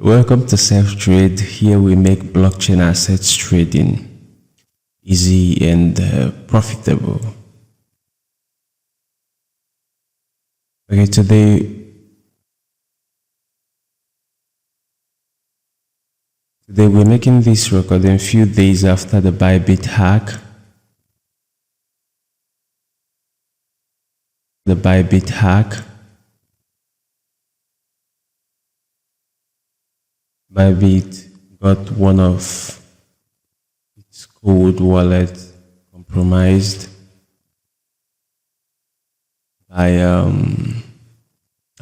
Welcome to Servetrade. Here we make blockchain assets trading easy and profitable. Okay, today we're making this recording a few days after the Bybit hack. Bybit got one of its cold wallet compromised by I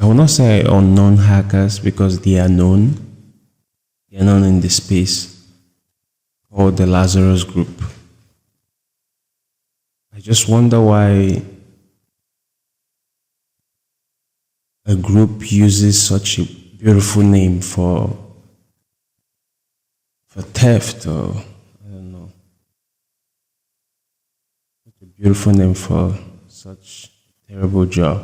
will not say unknown hackers because they are known. They are known in the space called the Lazarus Group. I just wonder why a group uses such a beautiful name for theft, or I don't know. Such a beautiful name for such a terrible job.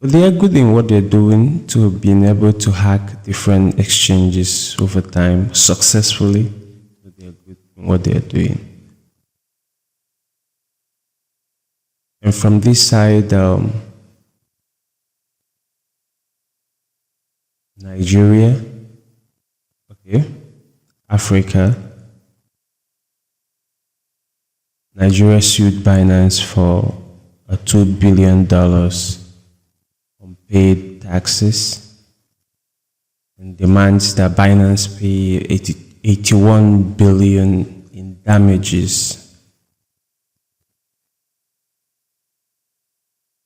But they are good in what they're doing, to being able to hack different exchanges over time successfully. So they are good in what they are doing. And from this side, Nigeria, okay, Africa. Nigeria sued Binance for a $2 billion unpaid taxes and demands that Binance pay 81 billion in damages.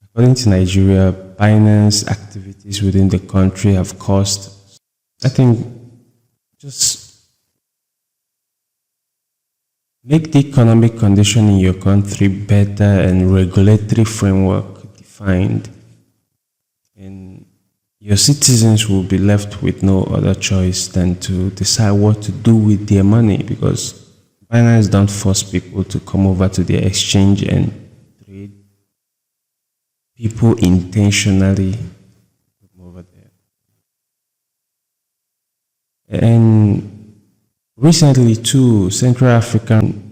According to Nigeria, Binance activities within the country have caused, I think, just make the economic condition in your country better and regulatory framework defined, and your citizens will be left with no other choice than to decide what to do with their money, because Binance don't force people to come over to their exchange and trade. People intentionally come over there. And Recently, too, Central African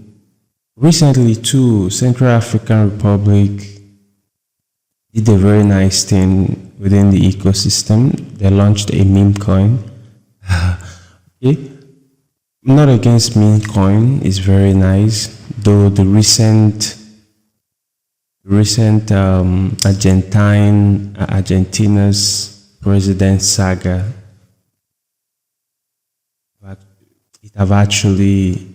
Republic did a very nice thing within the ecosystem. They launched a meme coin. Okay. I'm not against meme coin, it's very nice. Though the recent Argentina's president saga, it have actually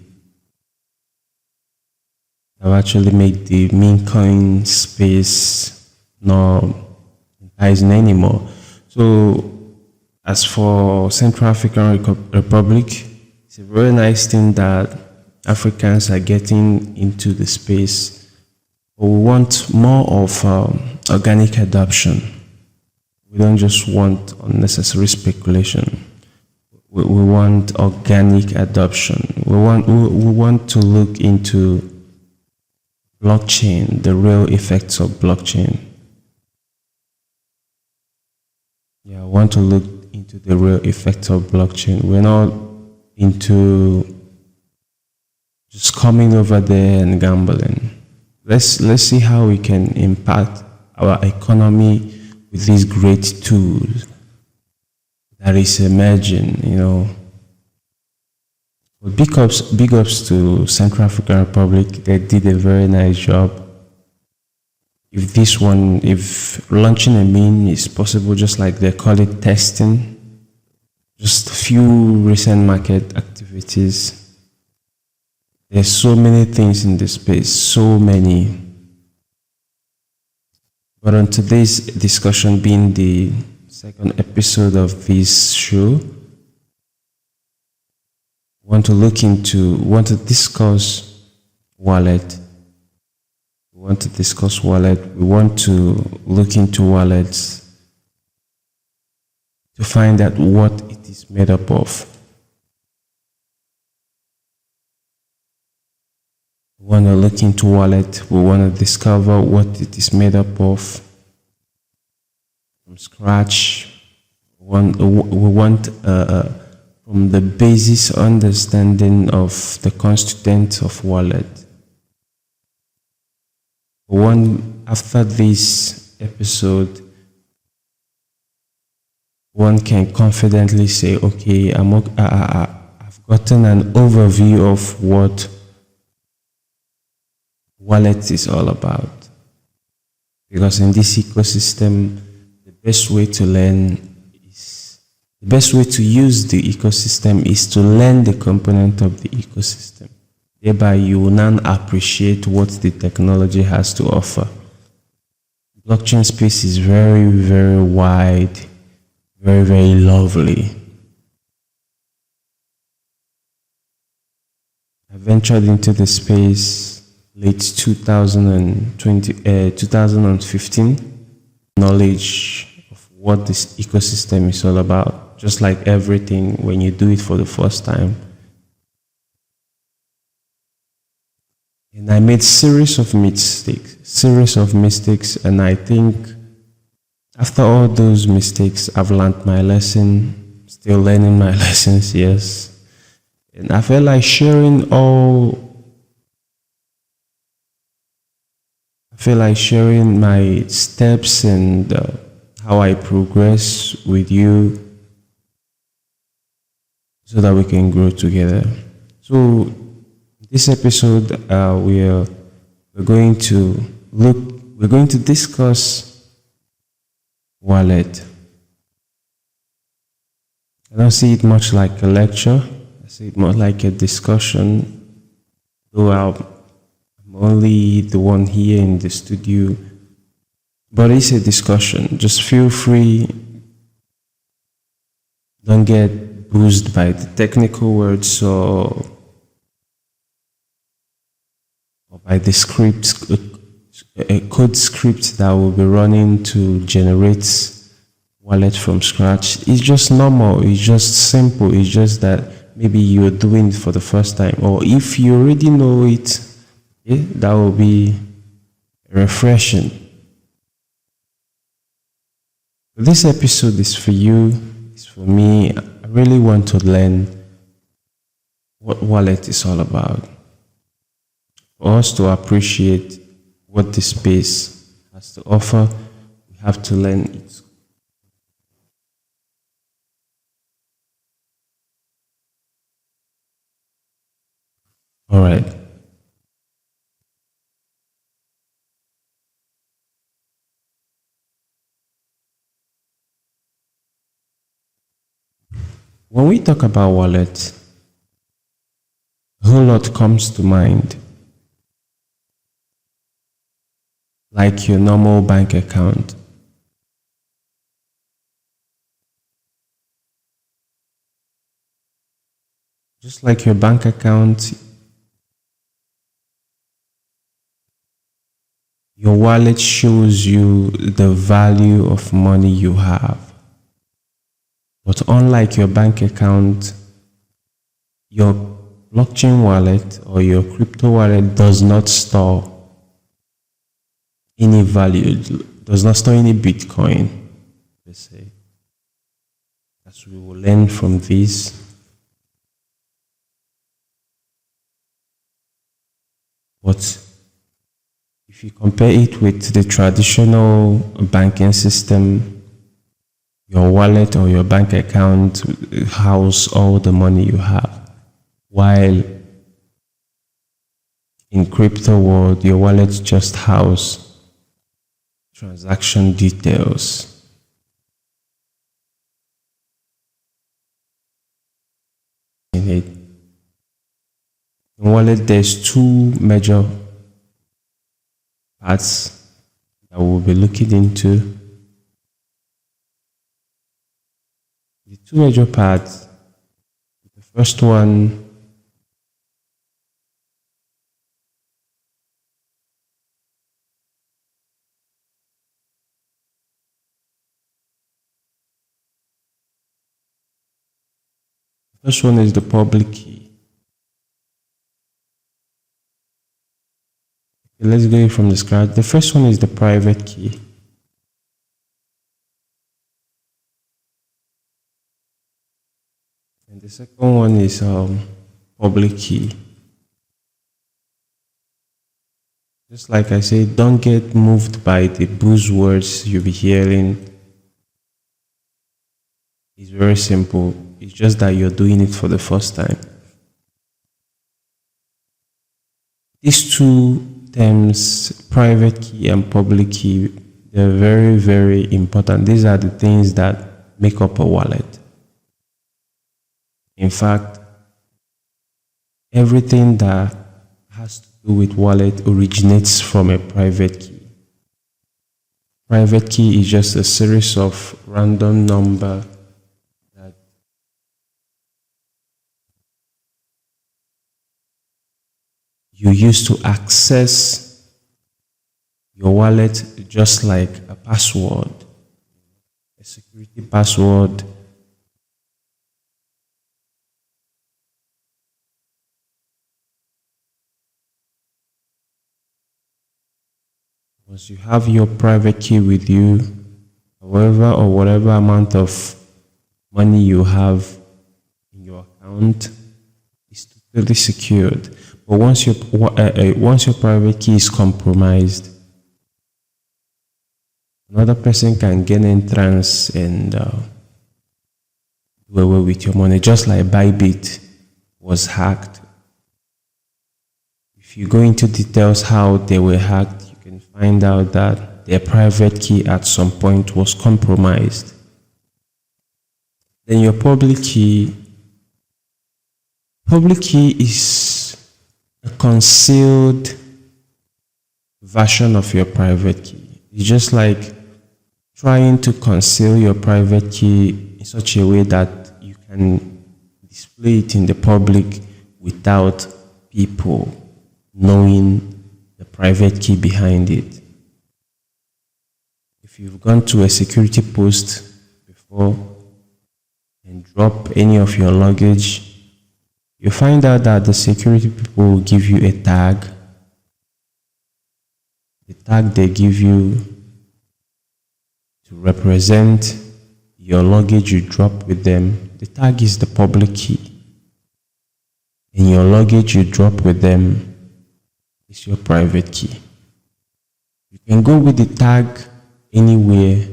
made the meme coin space not enticing anymore. So as for Central African Republic, it's a very nice thing that Africans are getting into the space. But we want more of organic adoption. We don't just want unnecessary speculation. We want organic adoption. We want to look into blockchain, the real effects of blockchain. Yeah, I want to look into the real effects of blockchain. We're not into just coming over there and gambling. Let's see how we can impact our economy with these great tools that is emerging, But big ups to Central African Republic. They did a very nice job. If launching a meme is possible, just like they call it testing, just a few recent market activities. There's so many things in this space, so many. But on today's discussion, being the second episode of this show, want to discuss wallet. We want to look into wallets to find out what it is made up of. We want to look into wallet. We want to discover what it is made up of from scratch. We We want from the basis understanding of the constituents of wallet. One after this episode, one can confidently say, okay, I've gotten an overview of what wallet is all about. Because in this ecosystem, the best way to learn the best way to use the ecosystem is to learn the component of the ecosystem. Thereby, you will now appreciate what the technology has to offer. Blockchain space is very, very wide, very, very lovely. I ventured into the space late 2015. Knowledge of what this ecosystem is all about. Just like everything, when you do it for the first time. And I made series of mistakes, and I think after all those mistakes, I've learned my lesson, still learning my lessons, yes. And I felt like sharing my steps and how I progress with you so that we can grow together. So this episode, we're going to discuss wallet. I don't see it much like a lecture. I see it more like a discussion. Though I'm only the one here in the studio, but it's a discussion. Just feel free. Don't get bruised by the technical words or by the script, a code script that will be running to generate wallet from scratch. It's just normal, it's just simple, it's just that maybe you're doing it for the first time, or if you already know it, that will be refreshing. This episode is for you, it's for me. I really want to learn what wallet is all about. For us to appreciate what this space has to offer, we have to learn it. All right. When we talk about wallet, a whole lot comes to mind. Like your normal bank account. Just like your bank account, your wallet shows you the value of money you have. But unlike your bank account, your blockchain wallet or your crypto wallet does not store any value, does not store any Bitcoin, let's say. As we will learn from this. But if you compare it with the traditional banking system, your wallet or your bank account house all the money you have. While in crypto world, your wallet just house transaction details. In it. In wallet, there's two major parts that we'll be looking into. The two major parts. The first one is the public key. Okay, let's go from the scratch. The first one is the private key. The first one is the public key. The second one is the public key. Okay, let's go from the scratch. The first one is the private key. Let's go from the scratch. The first one is the private key. The second one is the public key. The first one is the public key. The second one is the private key. The first one is the private key. The second one is the public key. The first one is the private key. And the second one is public key. Just like I said, don't get moved by the buzzwords you'll be hearing. It's very simple. It's just that you're doing it for the first time. These two terms, private key and public key, they're very, very important. These are the things that make up a wallet. In fact, everything that has to do with wallet originates from a private key. Private key is just a series of random number that you use to access your wallet, just like a password, a security password. Once you have your private key with you, however or whatever amount of money you have in your account is totally secured. But once your private key is compromised, another person can gain entrance and do away with your money, just like Bybit was hacked. If you go into details how they were hacked, you can find out that their private key at some point was compromised. Then your public key is a concealed version of your private key. It's just like trying to conceal your private key in such a way that you can display it in the public without people knowing the private key behind it. If you've gone to a security post before and drop any of your luggage, you find out that the security people will give you a tag. The tag they give you to represent your luggage you drop with them. The tag is the public key. And your luggage you drop with them is your private key. You can go with the tag anywhere,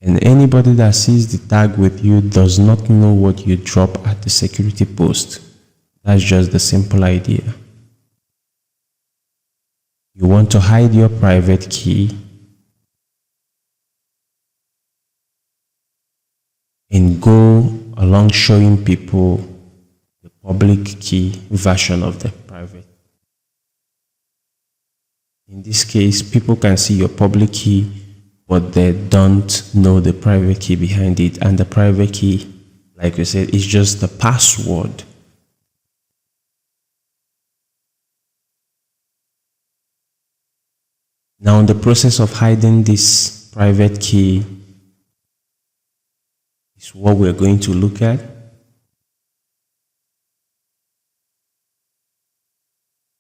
and anybody that sees the tag with you does not know what you drop at the security post. That's just the simple idea. You want to hide your private key and go along showing people the public key version of the private. In this case, people can see your public key, but they don't know the private key behind it. And the private key, like we said, is just the password. Now, in the process of hiding this private key is what we're going to look at.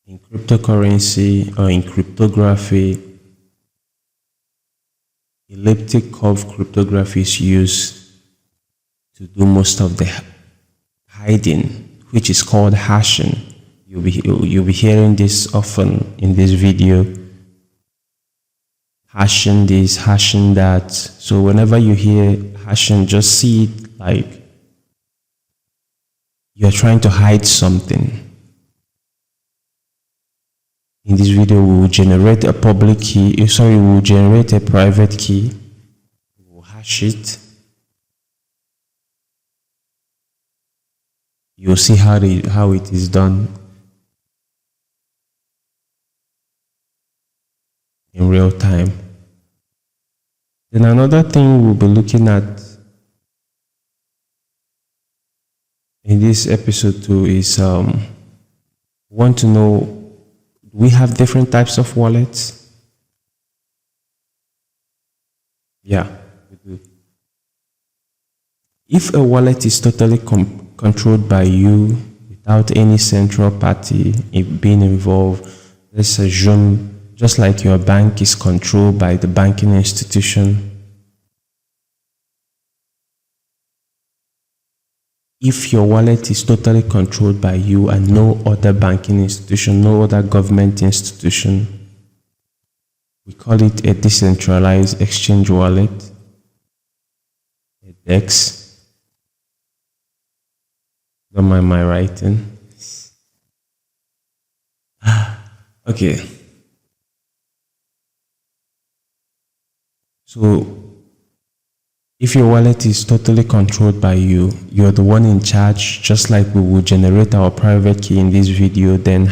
In cryptocurrency or in cryptography, elliptic curve cryptography is used to do most of the hiding, which is called hashing. You'll be hearing this often in this video. Hashing this, hashing that. So whenever you hear hashing, just see it like you're trying to hide something. In this video, we will generate a public key. We will generate a private key. We will hash it. You'll see how it is done in real time. Then another thing we'll be looking at in this episode too is want to know, we have different types of wallets. Yeah, we do. If a wallet is totally controlled by you without any central party being involved, let's assume just like your bank is controlled by the banking institution, if your wallet is totally controlled by you and no other banking institution, no other government institution, we call it a decentralized exchange wallet, a DEX. Don't mind my writing. Okay. So if your wallet is totally controlled by you, you're the one in charge, just like we will generate our private key in this video, then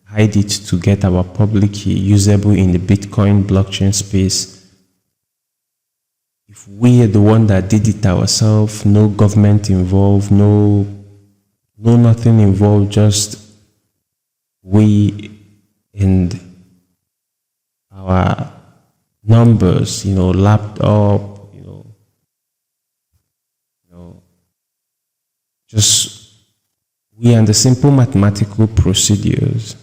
hide it to get our public key usable in the Bitcoin blockchain space. If we are the one that did it ourselves, no government involved, no nothing involved, just we and our numbers, laptop, just we and the simple mathematical procedures.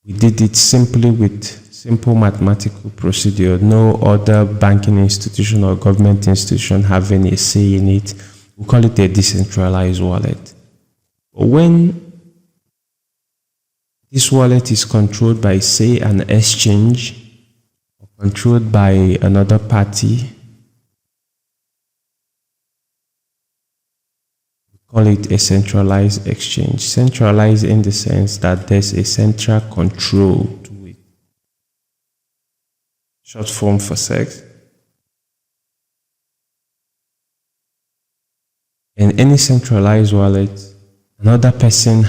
We did it simply with simple mathematical procedure. No other banking institution or government institution having a say in it. We call it a decentralized wallet. But when this wallet is controlled by, say, an exchange or controlled by another party, call it a centralized exchange. Centralized in the sense that there's a central control to it. Short form for sex. In any centralized wallet, another person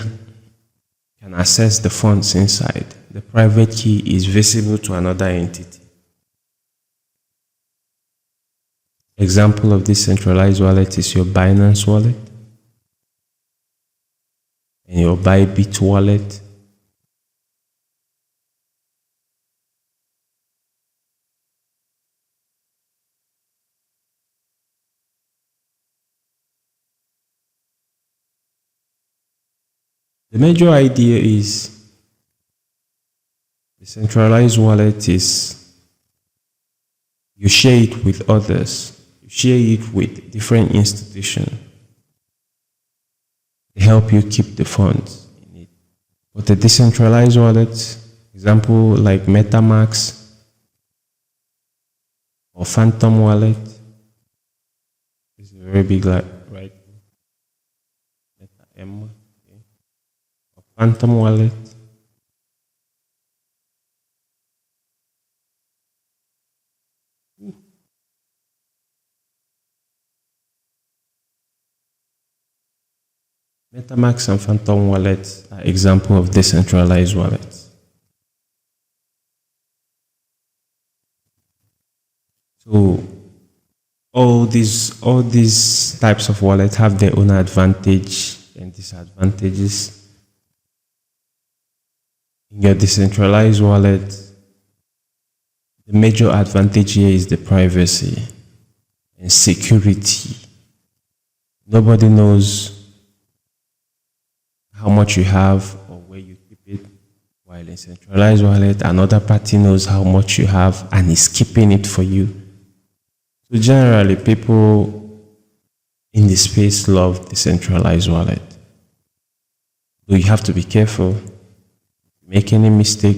can access the funds inside. The private key is visible to another entity. Example of this centralized wallet is your Binance wallet and your Bybit wallet. The major idea is the centralized wallet is you share it with others, you share it with different institutions. They help you keep the funds in it. But the decentralized wallet, example like MetaMask or Phantom wallet, is a very big, right? MetaM, okay. Or Phantom wallet. MetaMask and Phantom wallets are example of decentralized wallets. So all these types of wallets have their own advantage and disadvantages. In your decentralized wallet, the major advantage here is the privacy and security. Nobody knows how much you have or where you keep it. While in centralized wallet, another party knows how much you have and is keeping it for you. So generally, people in the space love decentralized wallet. Though you have to be careful. If you make any mistake,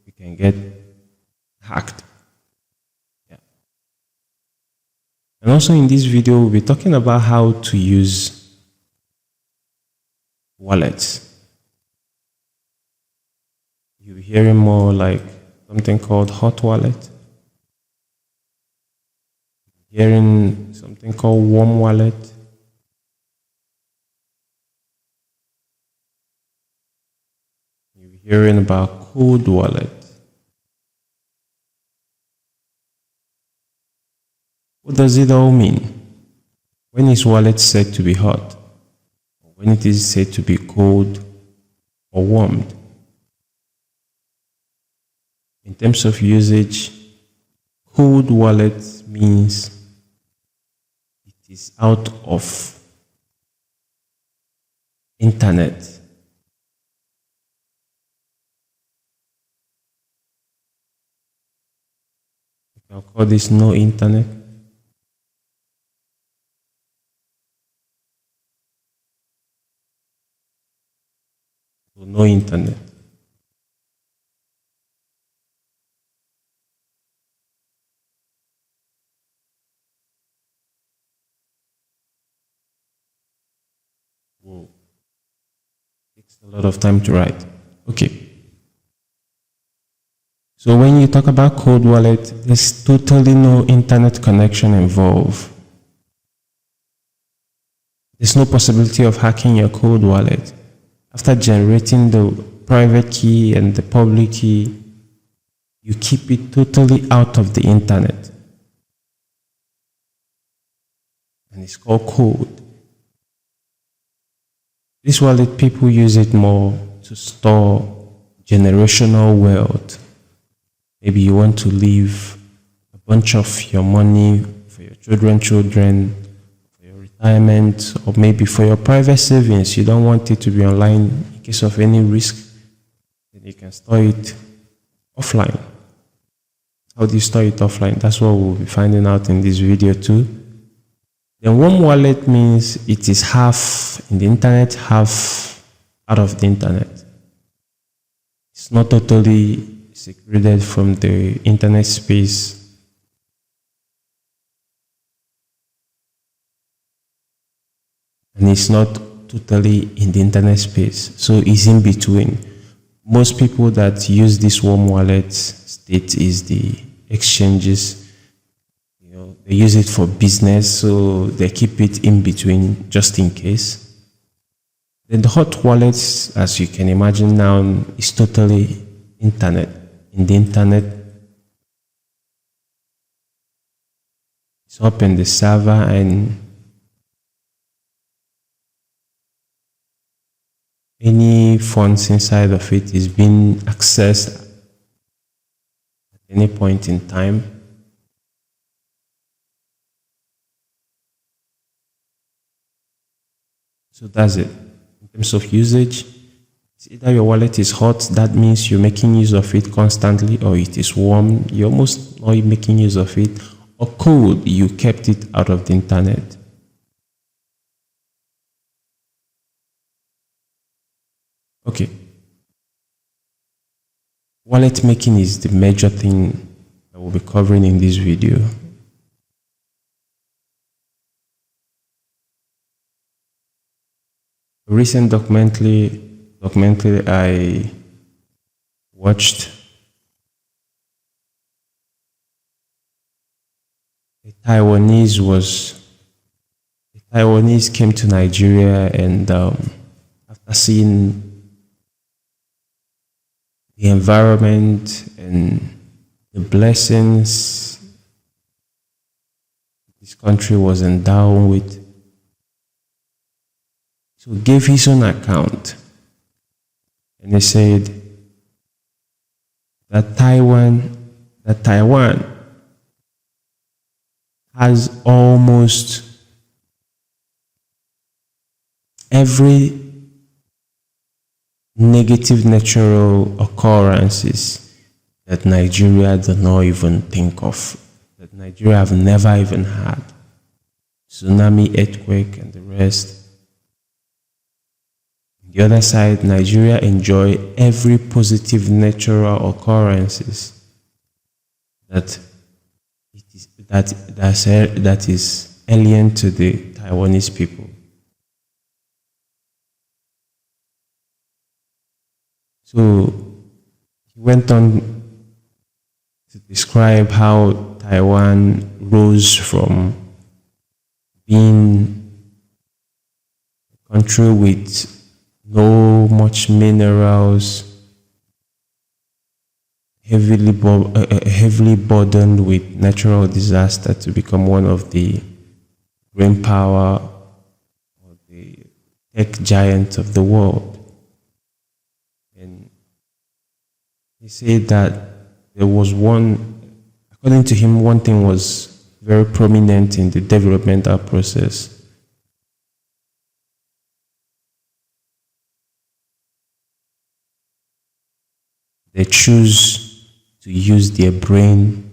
you can get hacked. Yeah. And also in this video, we'll be talking about how to use wallets. You'll be hearing more like something called hot wallet. Hearing something called warm wallet. You'll be hearing about cold wallet. What does it all mean? When is wallet said to be hot? When it is said to be cold or warmed? In terms of usage, cold wallet means it is out of internet. I'll call this no internet. So no internet. Whoa, takes a lot of time to write. Okay. So when you talk about cold wallet, there's totally no internet connection involved. There's no possibility of hacking your cold wallet. After generating the private key and the public key, you keep it totally out of the internet. And it's called code. This wallet, people use it more to store generational wealth. Maybe you want to leave a bunch of your money for your children, for your retirement, or maybe for your private savings. You don't want it to be online in case of any risk. Then you can store it offline. How do you store it offline? That's what we'll be finding out in this video too. Then warm wallet means it is half in the internet, half out of the internet. It's not totally secluded from the internet space. And it's not totally in the internet space. So it's in between. Most people that use this warm wallet state is the exchanges. You know, they use it for business, so they keep it in between just in case. Then the hot wallets, as you can imagine now, is totally internet. In the internet, it's up in the server, and any funds inside of it is being accessed at any point in time. So that's it. In terms of usage, it's either your wallet is hot, that means you're making use of it constantly, or it is warm, you're almost not making use of it, or cold, you kept it out of the internet. Okay. Wallet making is the major thing that we'll be covering in this video. A recent documentary I watched, a Taiwanese came to Nigeria, and after seeing the environment and the blessings this country was endowed with, so gave his own account, and he said that Taiwan has almost every negative natural occurrences that Nigeria does not even think of, that Nigeria have never even had. Tsunami, earthquake, and the rest. On the other side, Nigeria enjoy every positive natural occurrences that is alien to the Taiwanese people. So he went on to describe how Taiwan rose from being a country with no much minerals, heavily burdened with natural disaster, to become one of the brain power or the tech giants of the world. And he said that there was according to him, one thing was very prominent in the developmental process. They choose to use their brain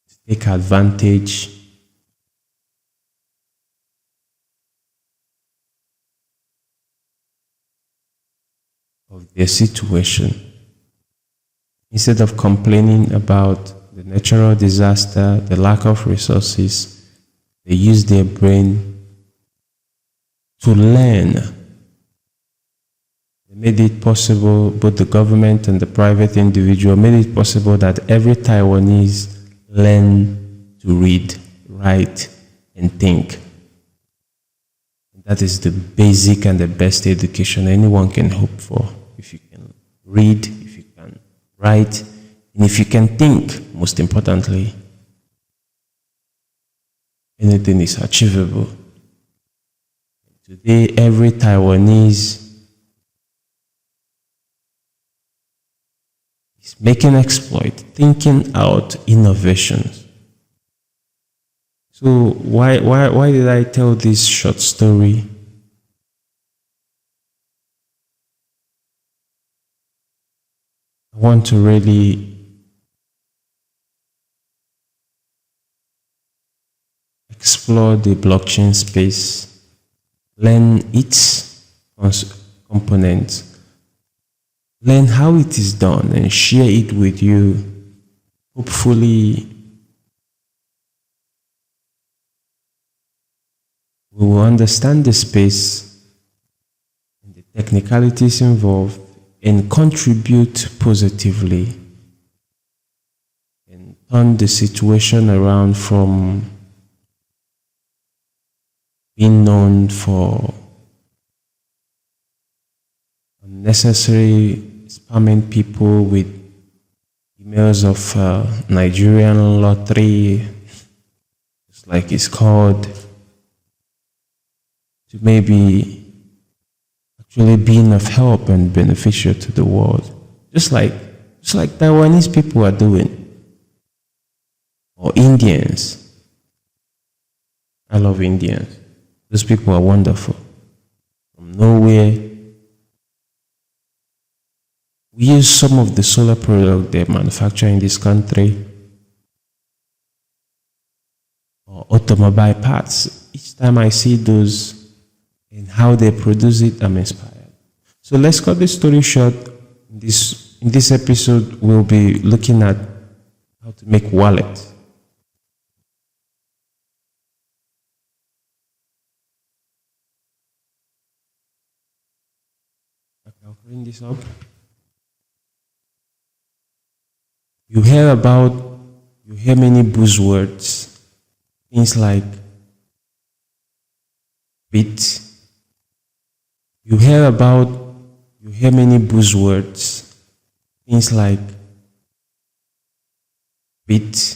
to take advantage of their situation. Instead of complaining about the natural disaster, the lack of resources, they use their brain to learn. They made it possible, both the government and the private individual made it possible that every Taiwanese learn to read, write, and think. And that is the basic and the best education anyone can hope for. If you can read, if you can write, and if you can think, most importantly, anything is achievable. Today, every Taiwanese is making exploit, thinking out innovations. So why did I tell this short story? I want to really explore the blockchain space, learn its components, learn how it is done, and share it with you. Hopefully, we will understand the space and the technicalities involved and contribute positively and turn the situation around from being known for unnecessary spamming people with emails of Nigerian lottery, just like it's called, to maybe actually being of help and beneficial to the world, just like Taiwanese people are doing, or Indians. I love Indians. Those people are wonderful. From nowhere, we use some of the solar product they manufacture in this country, or automobile parts. Each time I see those and how they produce it, I'm inspired. So let's cut this story short. In this episode, we'll be looking at how to make wallets. I'll bring this up. You hear many buzzwords, things like bit. You hear many buzzwords, things like bit.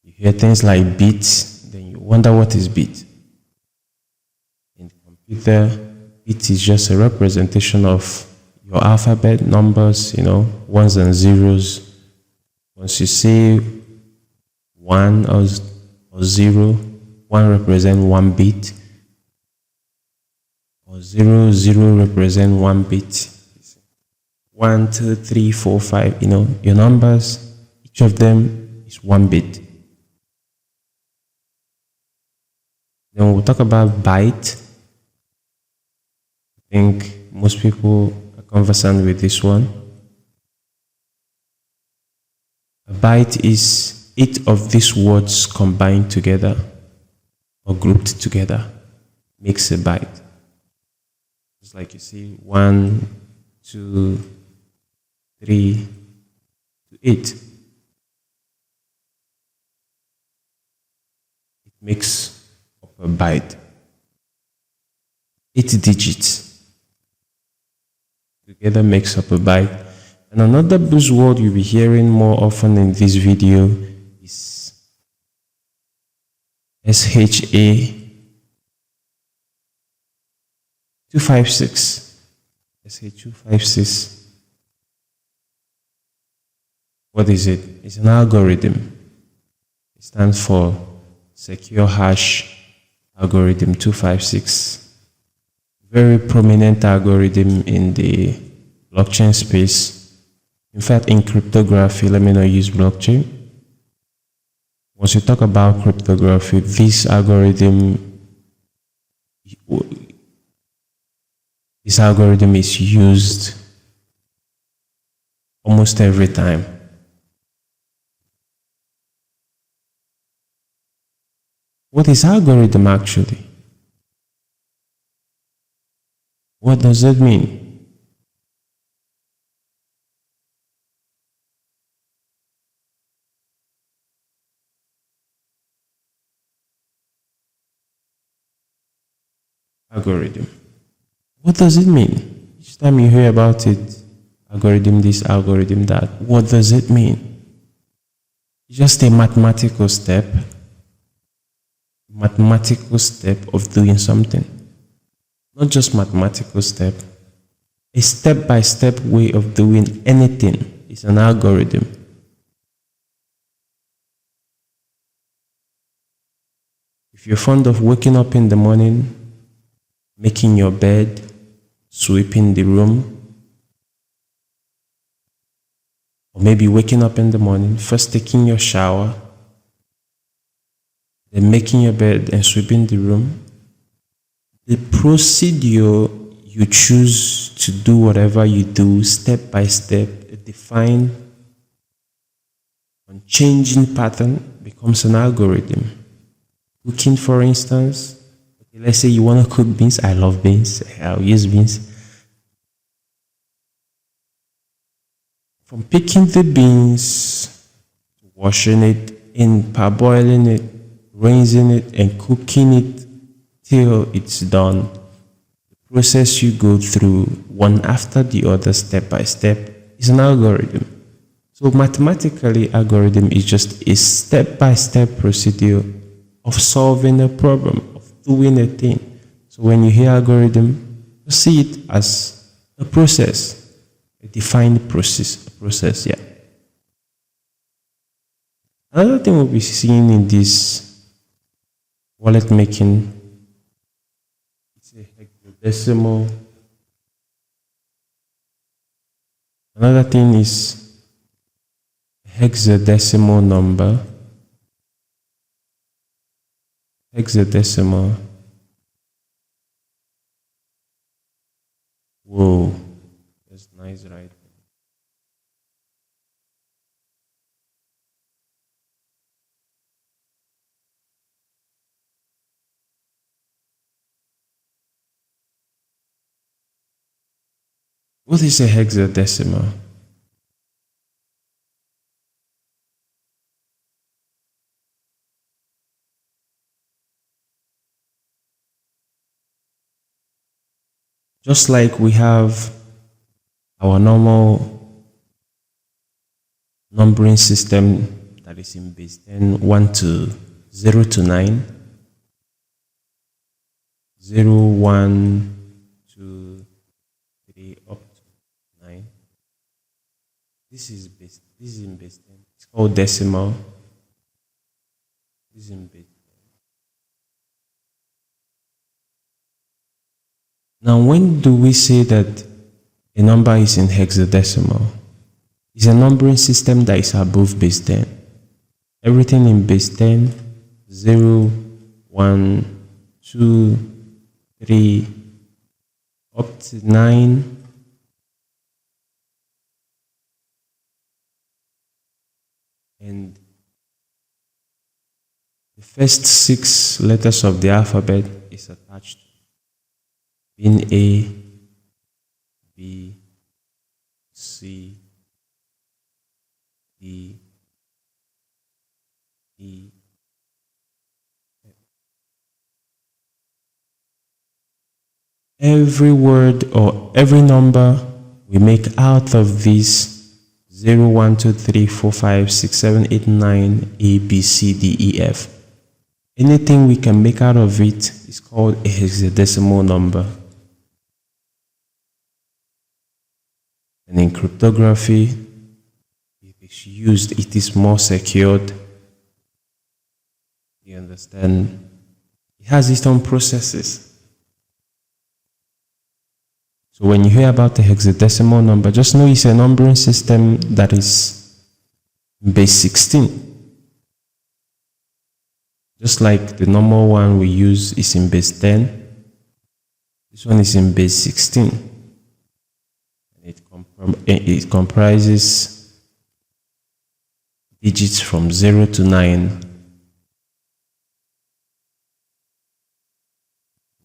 You hear things like bits, then you wonder what is bit. In computer, bit is just a representation of your alphabet numbers, ones and zeros. Once you say 1 or 0, 1 represents 1 bit, or 0 represents 1 bit. 1, 2, 3, 4, 5, your numbers, each of them is 1 bit. Then we'll talk about byte. I think most people are conversant with this one. A byte is 8 of these words combined together or grouped together makes a byte. It's like you see 1, 2, 3 to 8. It makes up a byte. 8 digits together makes up a byte. And another buzzword you'll be hearing more often in this video is SHA 256. SHA256. What is it? It's an algorithm. It stands for Secure Hash Algorithm 256. Very prominent algorithm in the blockchain space. In fact, in cryptography, let me not use blockchain. Once you talk about cryptography, this algorithm is This algorithm is used almost every time. What is algorithm actually? What does it mean? Algorithm. What does it mean? Each time you hear about it, algorithm this, algorithm that, what does it mean? It's just a mathematical step of doing something. Not just mathematical step, a step-by-step way of doing anything is an algorithm. If you're fond of waking up in the morning, making your bed, sweeping the room, or maybe waking up in the morning, first taking your shower, then making your bed and sweeping the room, the procedure you choose to do whatever you do step by step, a defined, unchanging pattern becomes an algorithm. Cooking, for instance, let's say you want to cook beans. I love beans. I'll use beans. From picking the beans, washing it, in parboiling it, rinsing it, and cooking it till it's done. The process you go through, one after the other, step by step, is an algorithm. So mathematically, algorithm is just a step-by-step procedure of solving a problem, of doing a thing. So when you hear algorithm, you see it as a process, a defined process, yeah. Another thing we'll be seeing in this wallet making, it's a hexadecimal. Another thing is hexadecimal number. Hexadecimal. Whoa, that's nice, right? What is a hexadecimal? Just like we have our normal numbering system that is in base 10, 1 to 0 to 9, 0, 1, 2, 3, up to 9. This is in base 10. It's called decimal. This is in base 10. Now, when do we say that a number is in hexadecimal? It's a numbering system that is above base 10. Everything in base 10, 0, 1, 2, 3, up to 9. And the first 6 letters of the alphabet is attached, being A, B, C, D, E, F. Every word or every number we make out of these 0, 1, 2, 3, 4, 5, 6, 7, 8, 9, A, B, C, D, E, F. Anything we can make out of it is called a hexadecimal number. And in cryptography, it is used, it is more secured. You understand? It has its own processes. So when you hear about the hexadecimal number, just know it's a numbering system that is base 16. Just like the normal one we use is in base 10. This one is in base 16. It comprises digits from 0 to 9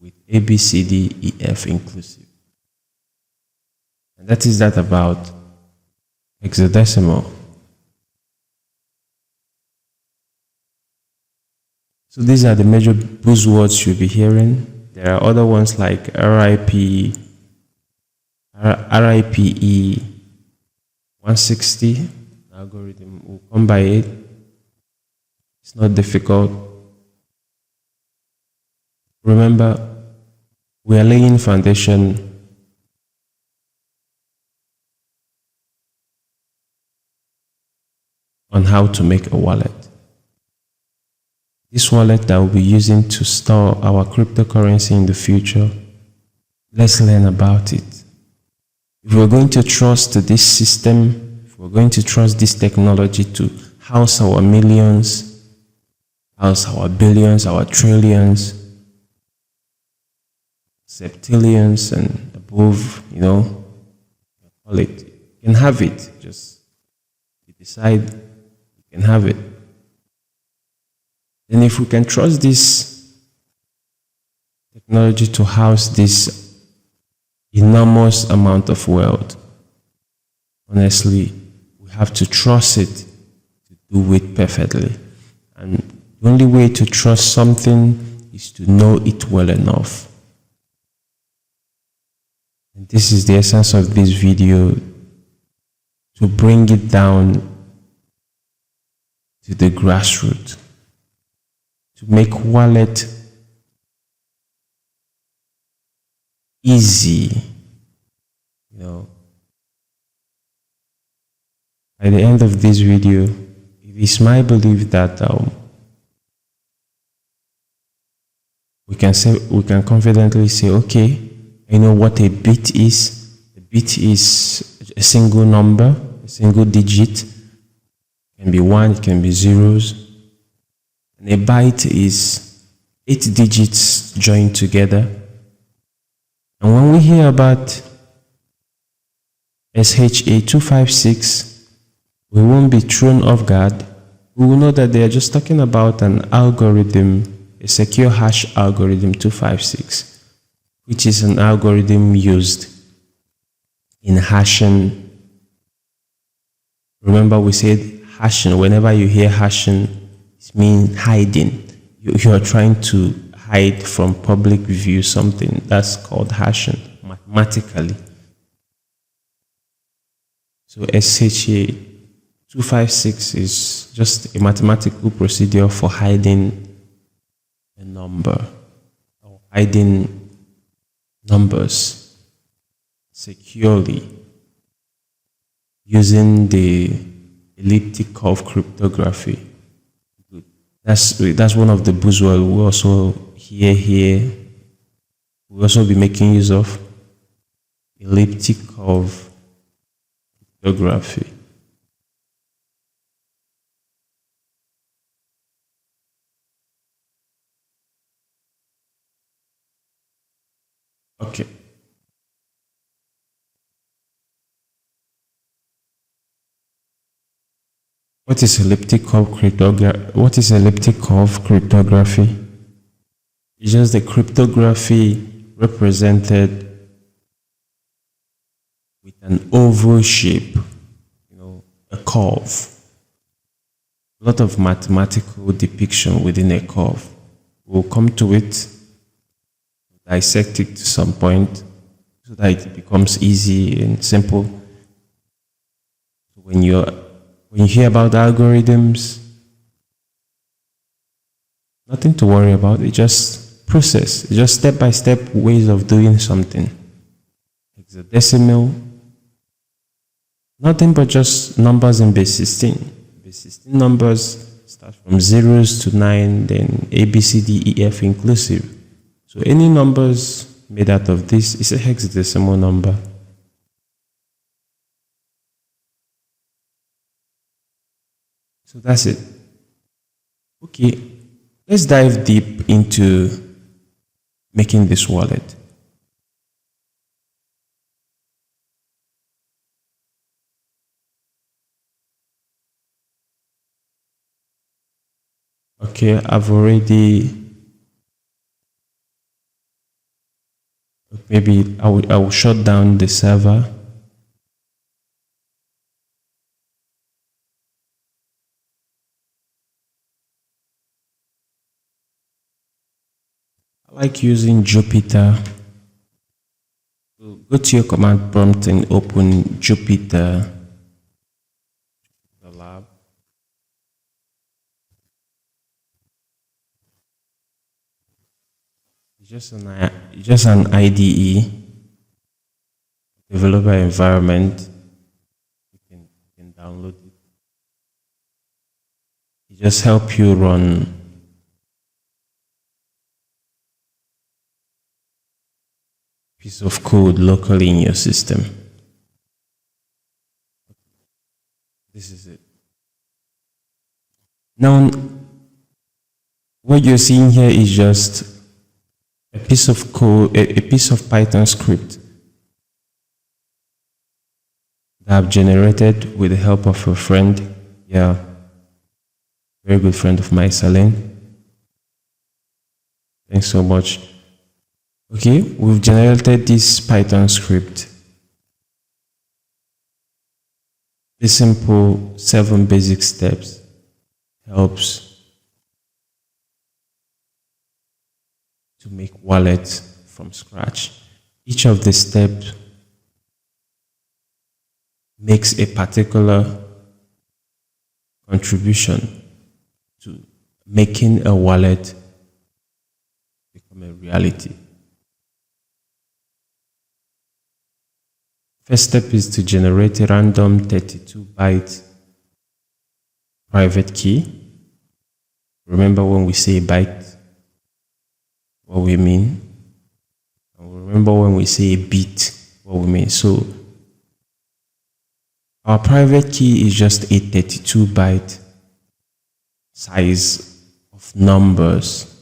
with A, B, C, D, E, F inclusive. And that is that about hexadecimal. So these are the major buzzwords you'll be hearing. There are other ones like RIPE 160 algorithm. Will come by it. It's not difficult. Remember, we are laying foundation on how to make a wallet. This wallet that we'll be using to store our cryptocurrency in the future, let's learn about it. If we're going to trust this system, if we're going to trust this technology to house our millions, house our billions, our trillions, septillions and above, call it, you can have it. Just you decide, you can have it. And if we can trust this technology to house this enormous amount of wealth, honestly, we have to trust it to do it perfectly. And the only way to trust something is to know it well enough. And this is the essence of this video, to bring it down to the grassroots, to make wallet easy. By the end of this video, it is my belief that we can confidently say, okay, I know what a bit is. A bit is a single number, a single digit. It can be 1, it can be zeros. And a byte is 8 digits joined together. And when we hear about SHA-256, we won't be thrown off guard. We will know that they are just talking about an algorithm, a secure hash algorithm 256, which is an algorithm used in hashing. Remember, we said hashing. Whenever you hear hashing, it means hiding. You are trying to hide from public view something. That's called hashing, mathematically. So SHA-256 is just a mathematical procedure for hiding a number, or hiding numbers securely using the elliptic curve cryptography. That's one of the buzzwords we also hear here. We'll also be making use of elliptic curve cryptography. Okay. What is elliptic curve cryptography? It's just the cryptography represented with an oval shape, a curve. A lot of mathematical depiction within a curve. We'll come to it, dissect it to some point so that it becomes easy and simple. When you hear about algorithms, nothing to worry about. It's just process. It's just step-by-step ways of doing something. Hexadecimal, nothing but just numbers in base 16. Base 16 numbers start from zeros to 9, then A, B, C, D, E, F inclusive. So any numbers made out of this is a hexadecimal number. So that's it. Okay, let's dive deep into making this wallet. Okay, I've already, maybe I will shut down the server. I like using Jupyter. So go to your command prompt and open Jupyter, the lab. It's just an IDE, developer environment. You can download it. It just help you run piece of code locally in your system. This is it. Now, what you're seeing here is just a piece of code, a piece of Python script that I've generated with the help of a friend. Yeah, very good friend of mine, Salene. Thanks so much. Okay, we've generated this Python script. The simple 7 basic steps helps to make wallets from scratch. Each of the steps makes a particular contribution to making a wallet become a reality. First step is to generate a random 32-byte private key. Remember when we say byte, what we mean. And remember when we say bit, what we mean. So our private key is just a 32-byte size of numbers.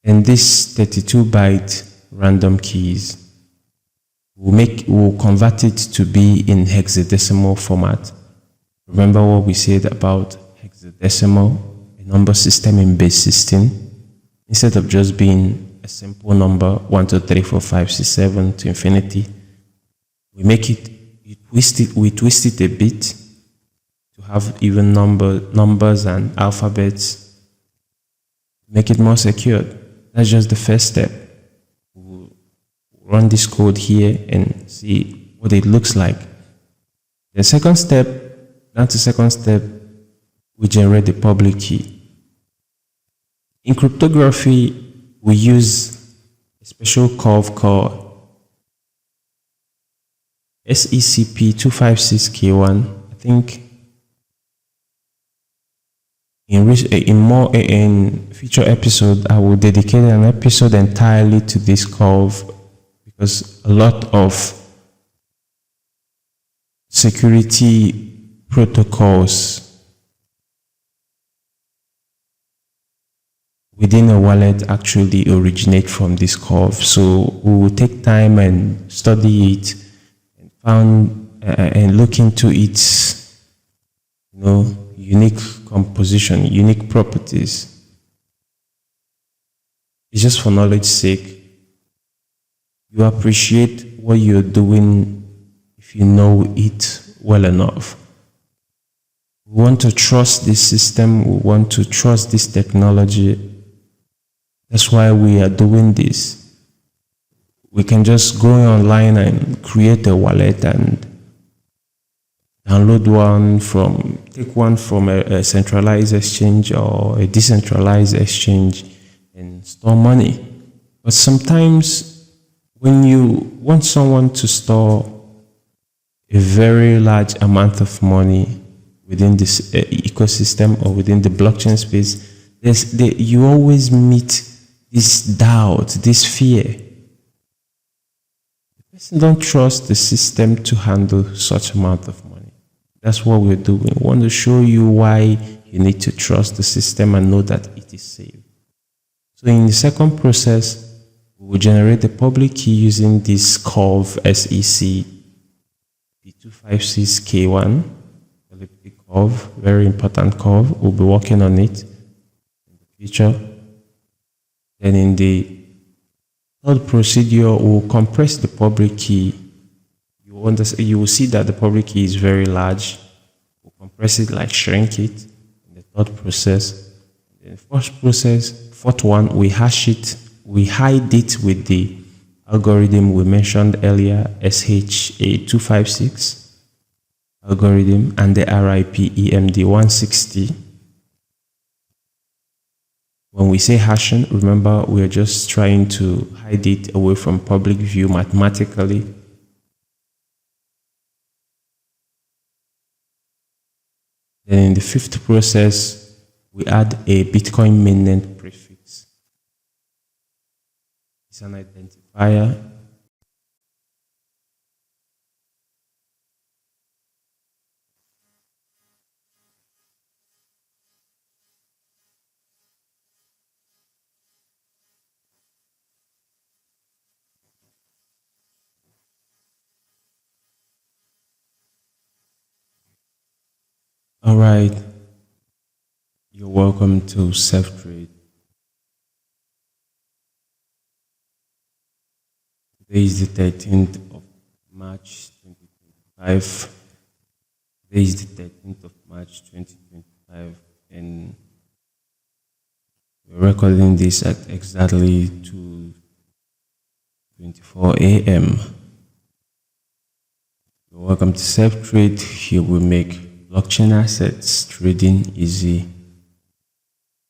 And this 32-byte random keys will convert it to be in hexadecimal format. Remember what we said about hexadecimal, a number system in base 16? Instead of just being a simple number 1, 2, 3, 4, 5, 6, 7 to infinity, we twist it a bit to have even numbers and alphabets, make it more secure. That's just the first step. We'll run this code here and see what it looks like. The second step, we generate the public key. In cryptography, we use a special curve called SECP256K1. I think in future episode, I will dedicate an episode entirely to this curve because a lot of security protocols within a wallet actually originate from this curve. So we will take time and study it and look into its unique composition, unique properties. It's just for knowledge's sake. You appreciate what you're doing if you know it well enough. We want to trust this system. We want to trust this technology. That's why we are doing this. We can just go online and create a wallet and download take one from a centralized exchange or a decentralized exchange and store money. But sometimes when you want someone to store a very large amount of money within this ecosystem or within the blockchain space, you always meet this doubt, this fear. The person don't trust the system to handle such amount of money. That's what we're doing. We want to show you why you need to trust the system and know that it is safe. So in the second process, we will generate the public key using this curve SEC E256K1 elliptic curve, very important curve. We'll be working on it in the future. Then in the third procedure, we'll compress the public key. You will see that the public key is very large. We'll compress it, like shrink it in the third process. In the fourth one, we hash it, we hide it with the algorithm we mentioned earlier, SHA256 algorithm, and the RIP EMD160. When we say hashing, remember we're just trying to hide it away from public view mathematically. Then in the fifth process, we add a Bitcoin mainnet prefix. It's an identifier. All right. You're welcome to Servetrade. Today is the 13th of March 2025. Today is the 13th of March 2025, and we're recording this at exactly 2:24 a.m. You're welcome to Servetrade. Here we make blockchain assets trading easy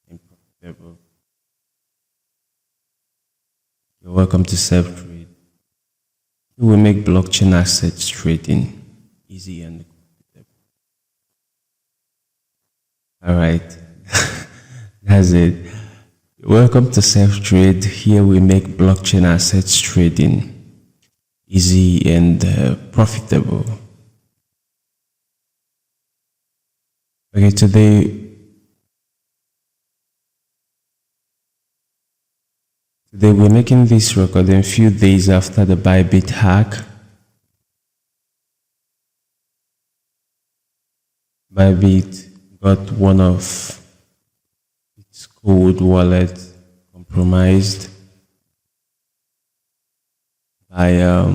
and profitable. You're welcome to Servetrade. We will make blockchain assets trading easy and profitable. All right, that's it. Welcome to Servetrade. Here we make blockchain assets trading easy and profitable. Okay, today we're making this recording a few days after the Bybit hack. Bybit got one of its cold wallet compromised by I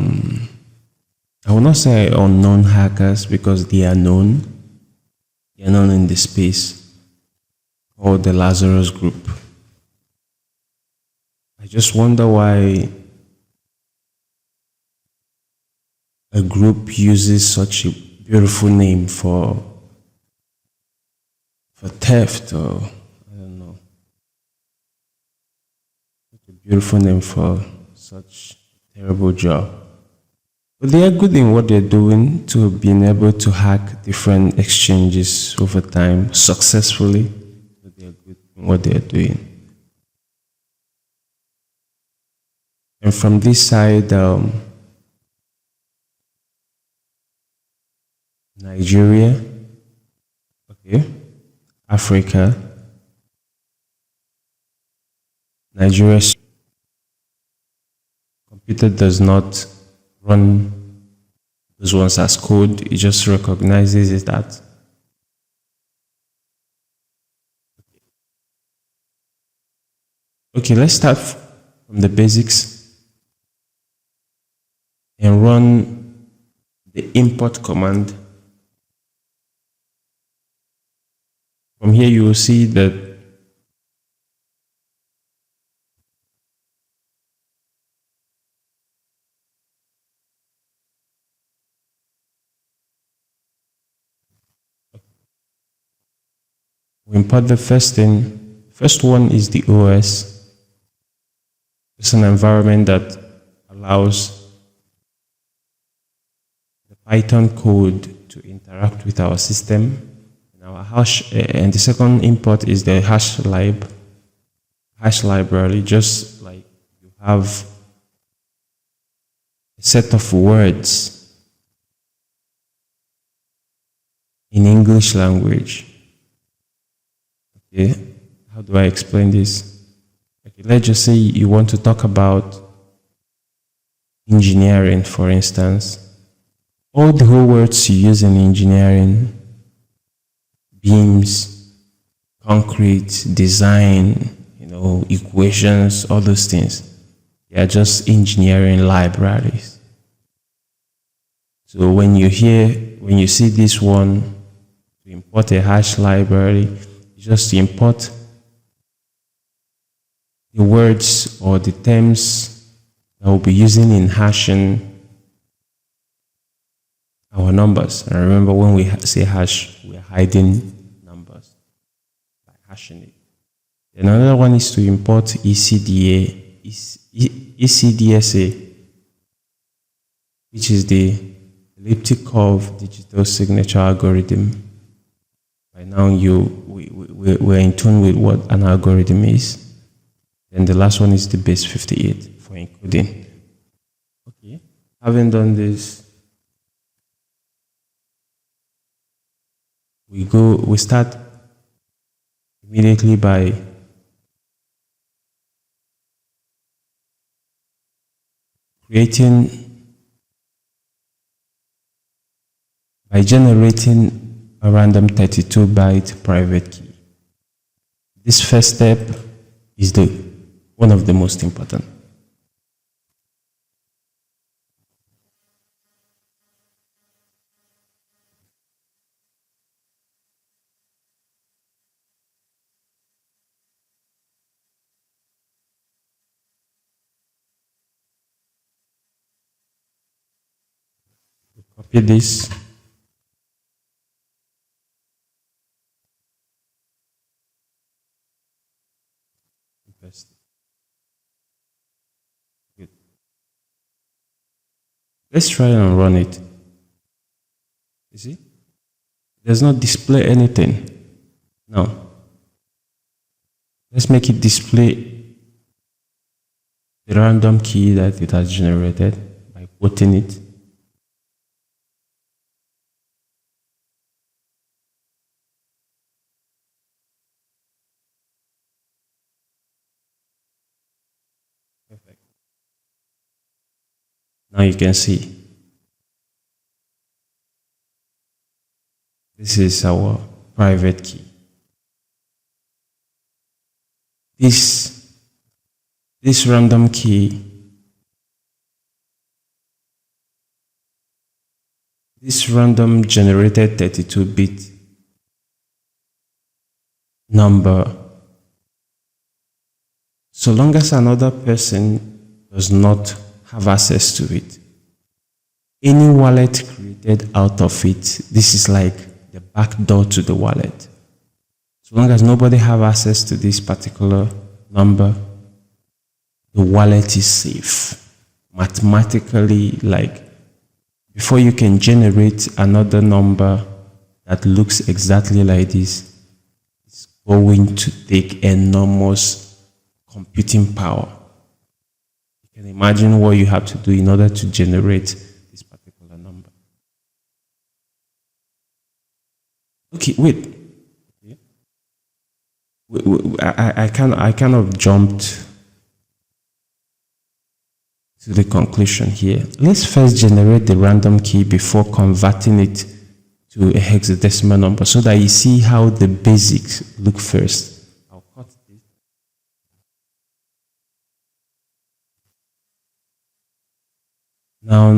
will not say unknown hackers, because they are known. They are known in the space, called the Lazarus Group. I just wonder why a group uses such a beautiful name for theft, or I don't know. Such a beautiful name for such a terrible job. But they are good in what they're doing, to being able to hack different exchanges over time successfully. So they are good in what they are doing. And from this side, Nigeria, okay, Africa, Nigeria's computer does not run those ones as code, it just recognizes it that. Okay, let's start from the basics and run the import command. From here you will see that we import the first thing. First one is the OS. It's an environment that allows the Python code to interact with our system. And our hash, and the second import is the hash library, just like you have a set of words in English language. Okay, how do I explain this? Okay, let's just say you want to talk about engineering, for instance. all the whole words you use in engineering, beams, concrete, design, equations, all those things, they are just engineering libraries. So when you see this one, to import a hash library, just to import the words or the terms that we'll be using in hashing our numbers. And remember, when we say hash, we're hiding numbers by hashing it. Another one is to import ECDSA, which is the elliptic curve digital signature algorithm. By now, we're in tune with what an algorithm is. And the last one is the base 58 for encoding. Okay, having done this, we start immediately by generating a random 32-byte private key. This first step is one of the most important. Copy this. Paste. Good. Let's try and run it. You see? It does not display anything. Now, let's make it display the random key that it has generated by putting it. Perfect. Now you can see this is our private key. This random key, this random generated 32-bit number, so long as another person does not have access to it, any wallet created out of it, this is like the back door to the wallet. So long as nobody have access to this particular number, the wallet is safe. Mathematically, like, before you can generate another number that looks exactly like this, it's going to take enormous computing power. You can imagine what you have to do in order to generate this particular number. Okay, wait. I kind of jumped to the conclusion here. Let's first generate the random key before converting it to a hexadecimal number so that you see how the basics look first. I'll cut this. Now,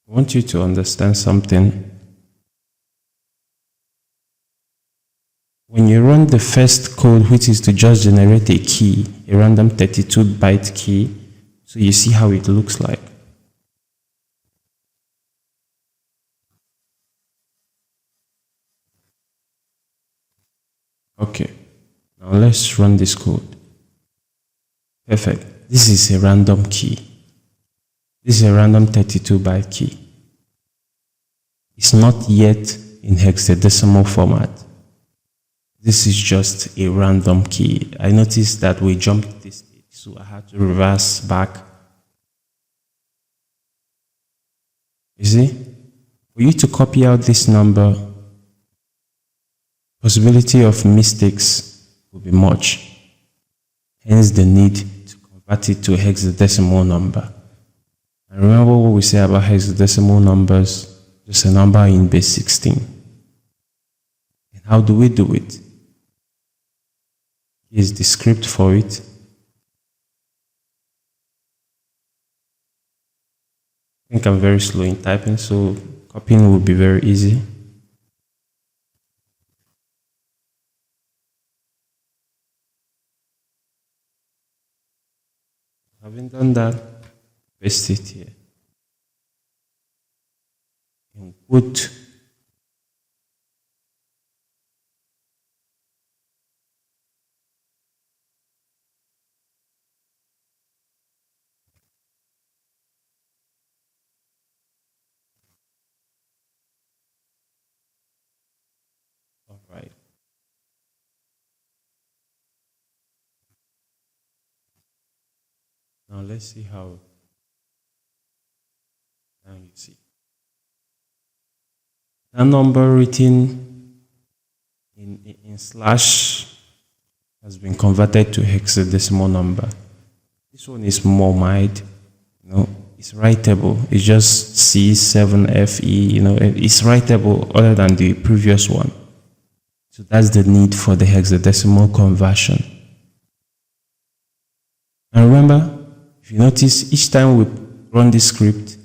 I want you to understand something. When you run the first code, which is to just generate a key, a random 32-byte key, so you see how it looks like. Okay, now let's run this code. Perfect. This is a random key. This is a random 32-byte key. It's not yet in hexadecimal format. This is just a random key. I noticed that we jumped this stage, so I had to reverse back. You see? For you to copy out this number, possibility of mistakes will be much. Hence the need to convert it to a hexadecimal number. And remember what we say about hexadecimal numbers, just a number in base 16. And how do we do it? Here's the script for it. I think I'm very slow in typing, so copying will be very easy. Having done that, paste it here. Input. All right. Now let's see how. Now you see. That number written in slash has been converted to hexadecimal number. This one is more mild, it's writable. It's just C7FE, it's writable other than the previous one. So that's the need for the hexadecimal conversion. And remember, if you notice, each time we run this script,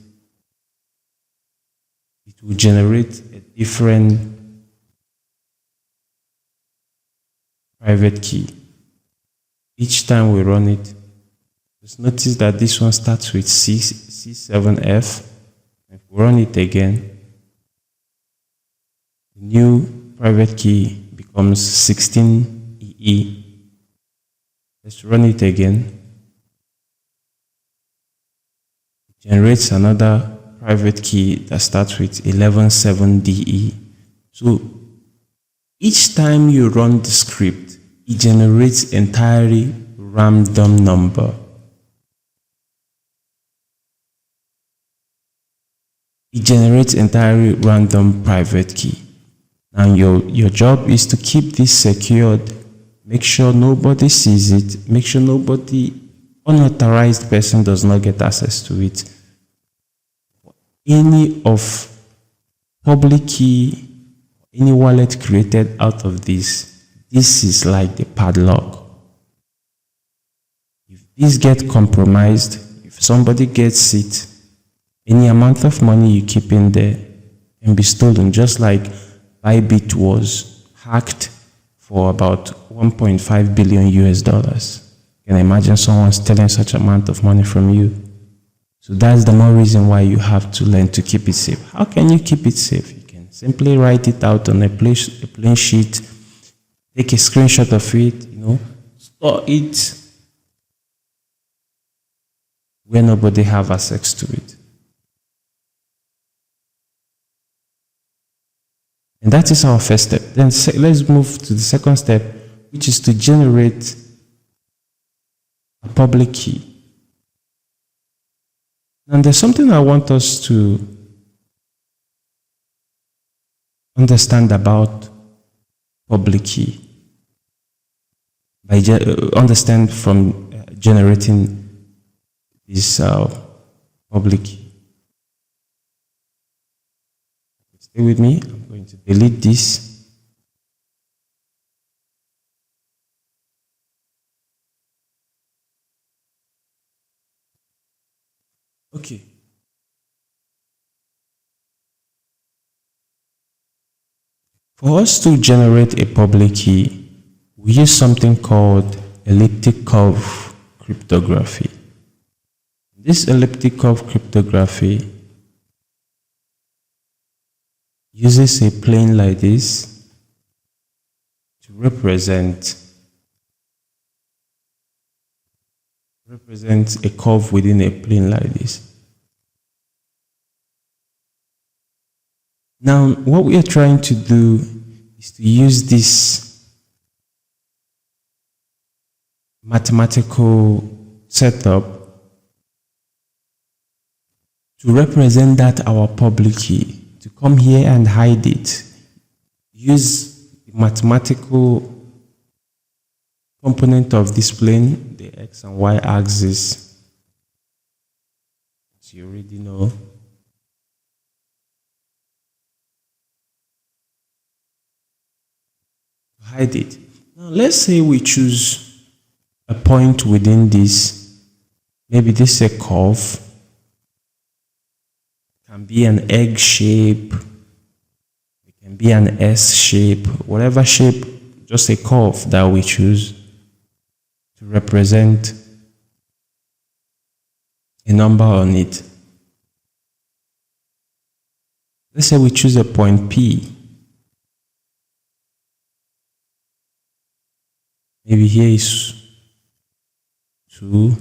it will generate a different private key. Each time we run it, just notice that this one starts with C7F. If we run it again, the new private key becomes 16EE. Let's run it again. It generates another private key that starts with 117DE. So each time you run the script, it generates entirely random number. It generates entirely random private key. And your job is to keep this secured. Make sure nobody sees it. Make sure unauthorized person does not get access to it. Any of public key, any wallet created out of this is like the padlock. If this gets compromised, if somebody gets it, any amount of money you keep in there can be stolen, just like Bybit was hacked for about 1.5 billion US dollars. Can you imagine someone stealing such amount of money from you? So that's the more reason why you have to learn to keep it safe. How can you keep it safe? You can simply write it out on a plain sheet, take a screenshot of it, store it where nobody have access to it. And that is our first step. Then let's move to the second step, which is to generate a public key. And there's something I want us to understand about public key. Understand from generating this public key. Stay with me. I'm going to delete this. Okay. For us to generate a public key, we use something called elliptic curve cryptography. This elliptic curve cryptography uses a plane like this to represent a curve within a plane like this. Now, what we are trying to do is to use this mathematical setup to represent that our public key, to come here and hide it. Use the mathematical component of this plane, the x and y axis, as you already know. Hide it. Now let's say we choose a point within this. Maybe this is a curve. It can be an egg shape. It can be an S shape. Whatever shape, just a curve that we choose to represent a number on it. Let's say we choose a point P. Maybe here is 2,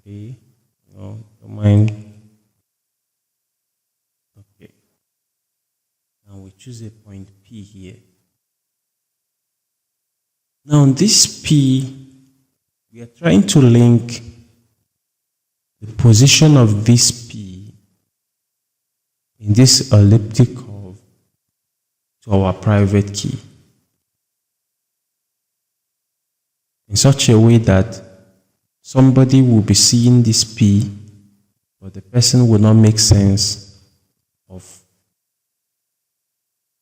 3, no, don't mind. Okay. Now we choose a point P here. Now on this P, we are trying to link the position of this P in this elliptic curve to our private key, in such a way that somebody will be seeing this P, but the person will not make sense of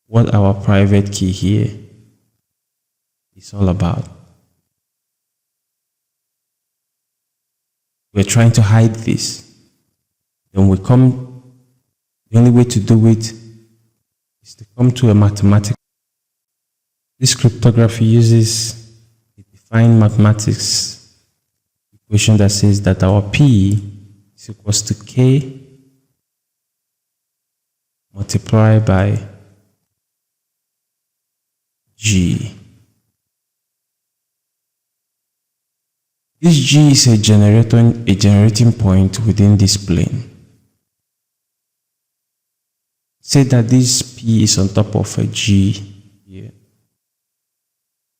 what our private key here is all about. We're trying to hide this. Then we come, the only way to do it is to come to a mathematical. This cryptography uses find mathematics equation that says that our P is equals to K multiplied by G. This G is a generating point within this plane. Say that this P is on top of a G here.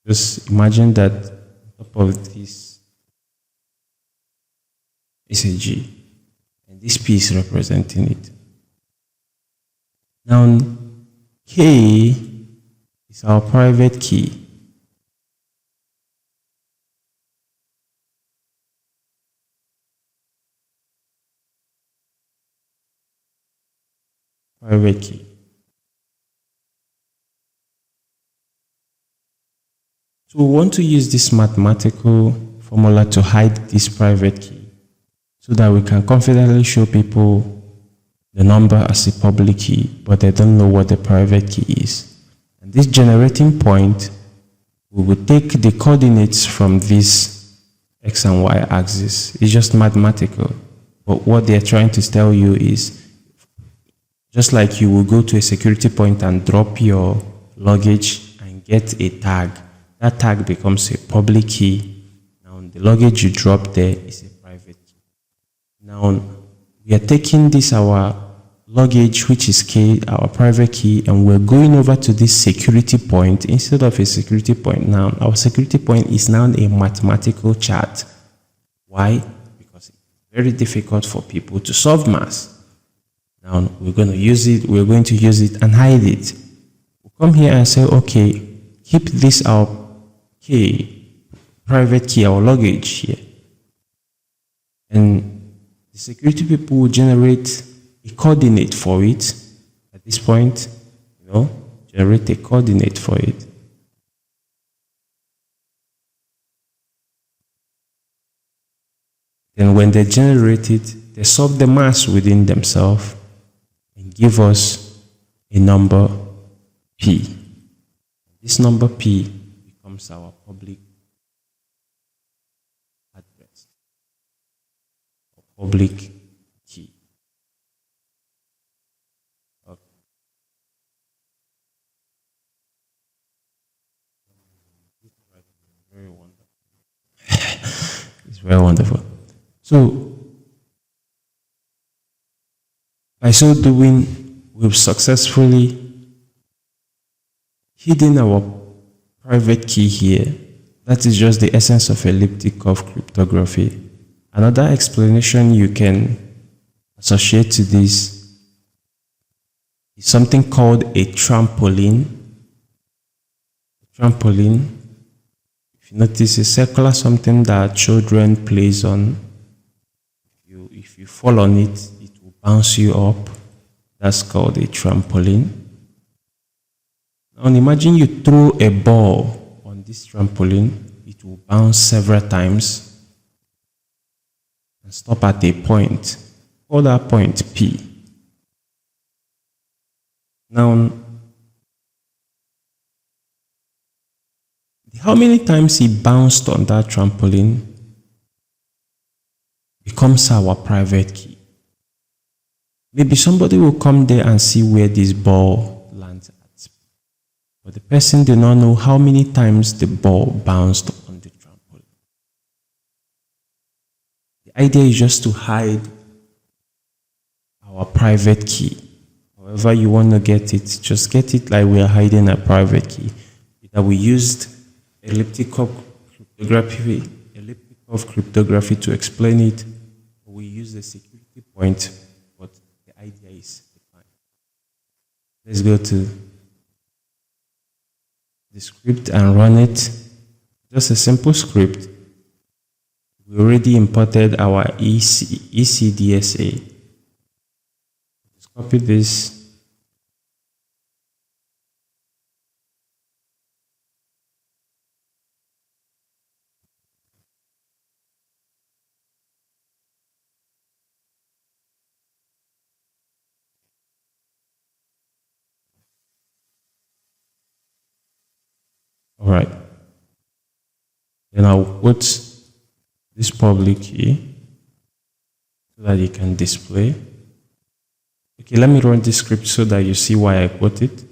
Just imagine that top of this is a G, and this P is representing it. Now K is our private key. Private key. So we want to use this mathematical formula to hide this private key so that we can confidently show people the number as a public key, but they don't know what the private key is. And this generating point, we will take the coordinates from this x and y axis. It's just mathematical. But what they're trying to tell you is, just like you will go to a security point and drop your luggage and get a tag, that tag becomes a public key. Now, the luggage you drop there is a private key. Now, we are taking this, our luggage, which is K, our private key, and we're going over to this security point. Instead of a security point now, our security point is now a mathematical chart. Why? Because it's very difficult for people to solve math. Now, we're going to use it and hide it. We'll come here and say, okay, keep this our K, private key, our luggage here. And the security people will generate a coordinate for it. At this point, generate a coordinate for it. Then when they generate it, they solve the math within themselves and give us a number P. This number P becomes our public address or public key. Okay. Very wonderful. It's very wonderful. So, by so doing, we've successfully hidden our private key here. That is just the essence of elliptic curve cryptography. Another explanation you can associate to this is something called a trampoline. A trampoline If you notice a circular something that children plays on, if you fall on it, it will bounce you up. That's called a trampoline. Now imagine you throw a ball on this trampoline, it will bounce several times and stop at a point. Call that point P. Now, how many times he bounced on that trampoline becomes our private key. Maybe somebody will come there and see where this ball lands at. But the person did not know how many times the ball bounced on the trampoline. The idea is just to hide our private key. However you want to get it, just get it like we are hiding a private key. That we used elliptic of cryptography to explain it. We use the security point, but the idea is defined. Let's go to the script and run it. Just a simple script. We already imported our ECDSA. Let's copy this. All right. Then I'll put this public key so that you can display. Okay, let me run this script so that you see why I put it.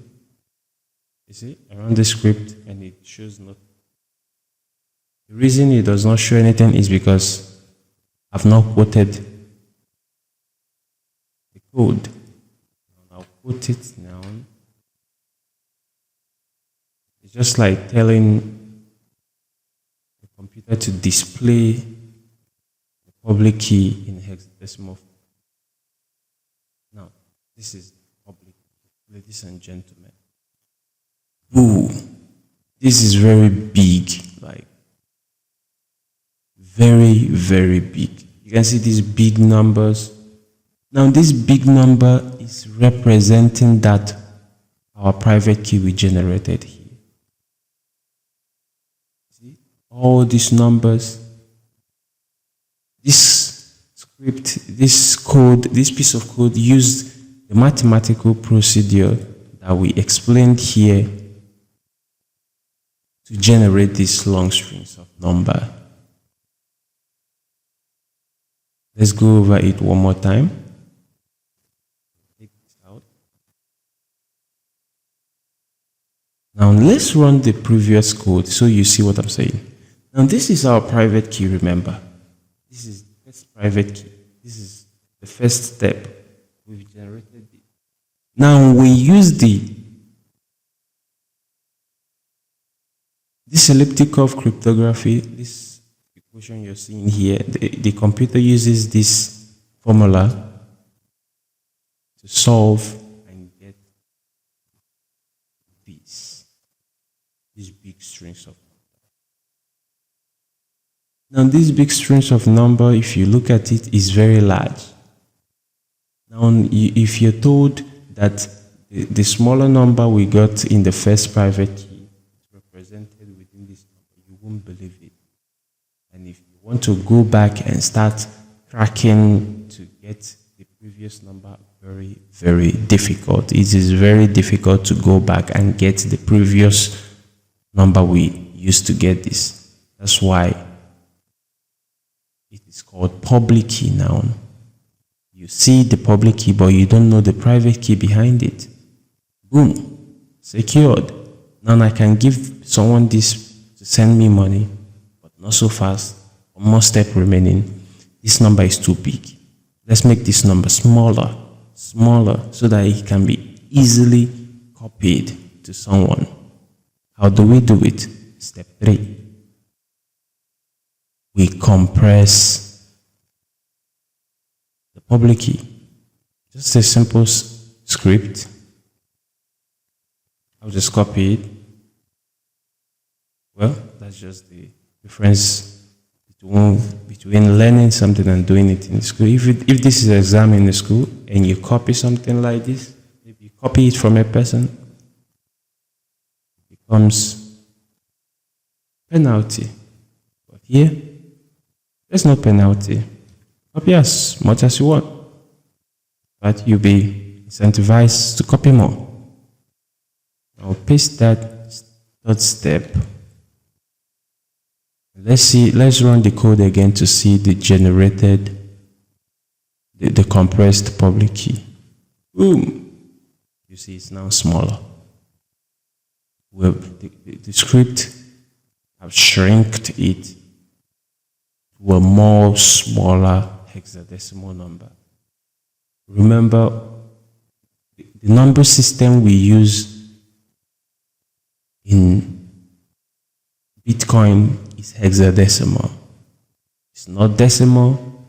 You see, I run this script and it shows nothing. The reason it does not show anything is because I've not quoted the code. I'll put it now. It's just like telling the computer to display the public key in hexadecimal form. Now, this is public, ladies and gentlemen. Ooh, this is very big, like very, very big. You can see these big numbers. Now, this big number is representing that our private key we generated here. All these numbers, this script, this code, this piece of code used the mathematical procedure that we explained here to generate these long strings of number. Let's go over it one more time. Take this out. Now let's run the previous code so you see what I'm saying. Now this is our private key, remember. This is the first private key. This is the first step. We've generated it. Now we use this elliptic curve cryptography, this equation you're seeing here, the computer uses this formula to solve and get these big strings of. Now these big strings of number, if you look at it, is very large. Now if you're told that the smaller number we got in the first private key is represented within this number, you won't believe it. And if you want to go back and start cracking to get the previous number, very, very difficult. It is very difficult to go back and get the previous number we used to get this. That's why it is called public key now. You see the public key, but you don't know the private key behind it. Boom, secured. Now I can give someone this to send me money, but not so fast. One more step remaining. This number is too big. Let's make this number smaller, so that it can be easily copied to someone. How do we do it? Step 3. We compress the public key. Just a simple script. I'll just copy it. Well, that that's just the difference between learning something and doing it in the school. If this is an exam in the school and you copy something like this, if you copy it from a person, it becomes penalty. But here, there's no penalty. Copy as much as you want, but you'll be incentivized to copy more. I'll paste that third step. Let's run the code again to see the generated, the compressed public key. Boom! You see it's now smaller. The script have shrinked it to a more smaller hexadecimal number. Remember, the number system we use in Bitcoin is hexadecimal. It's not decimal,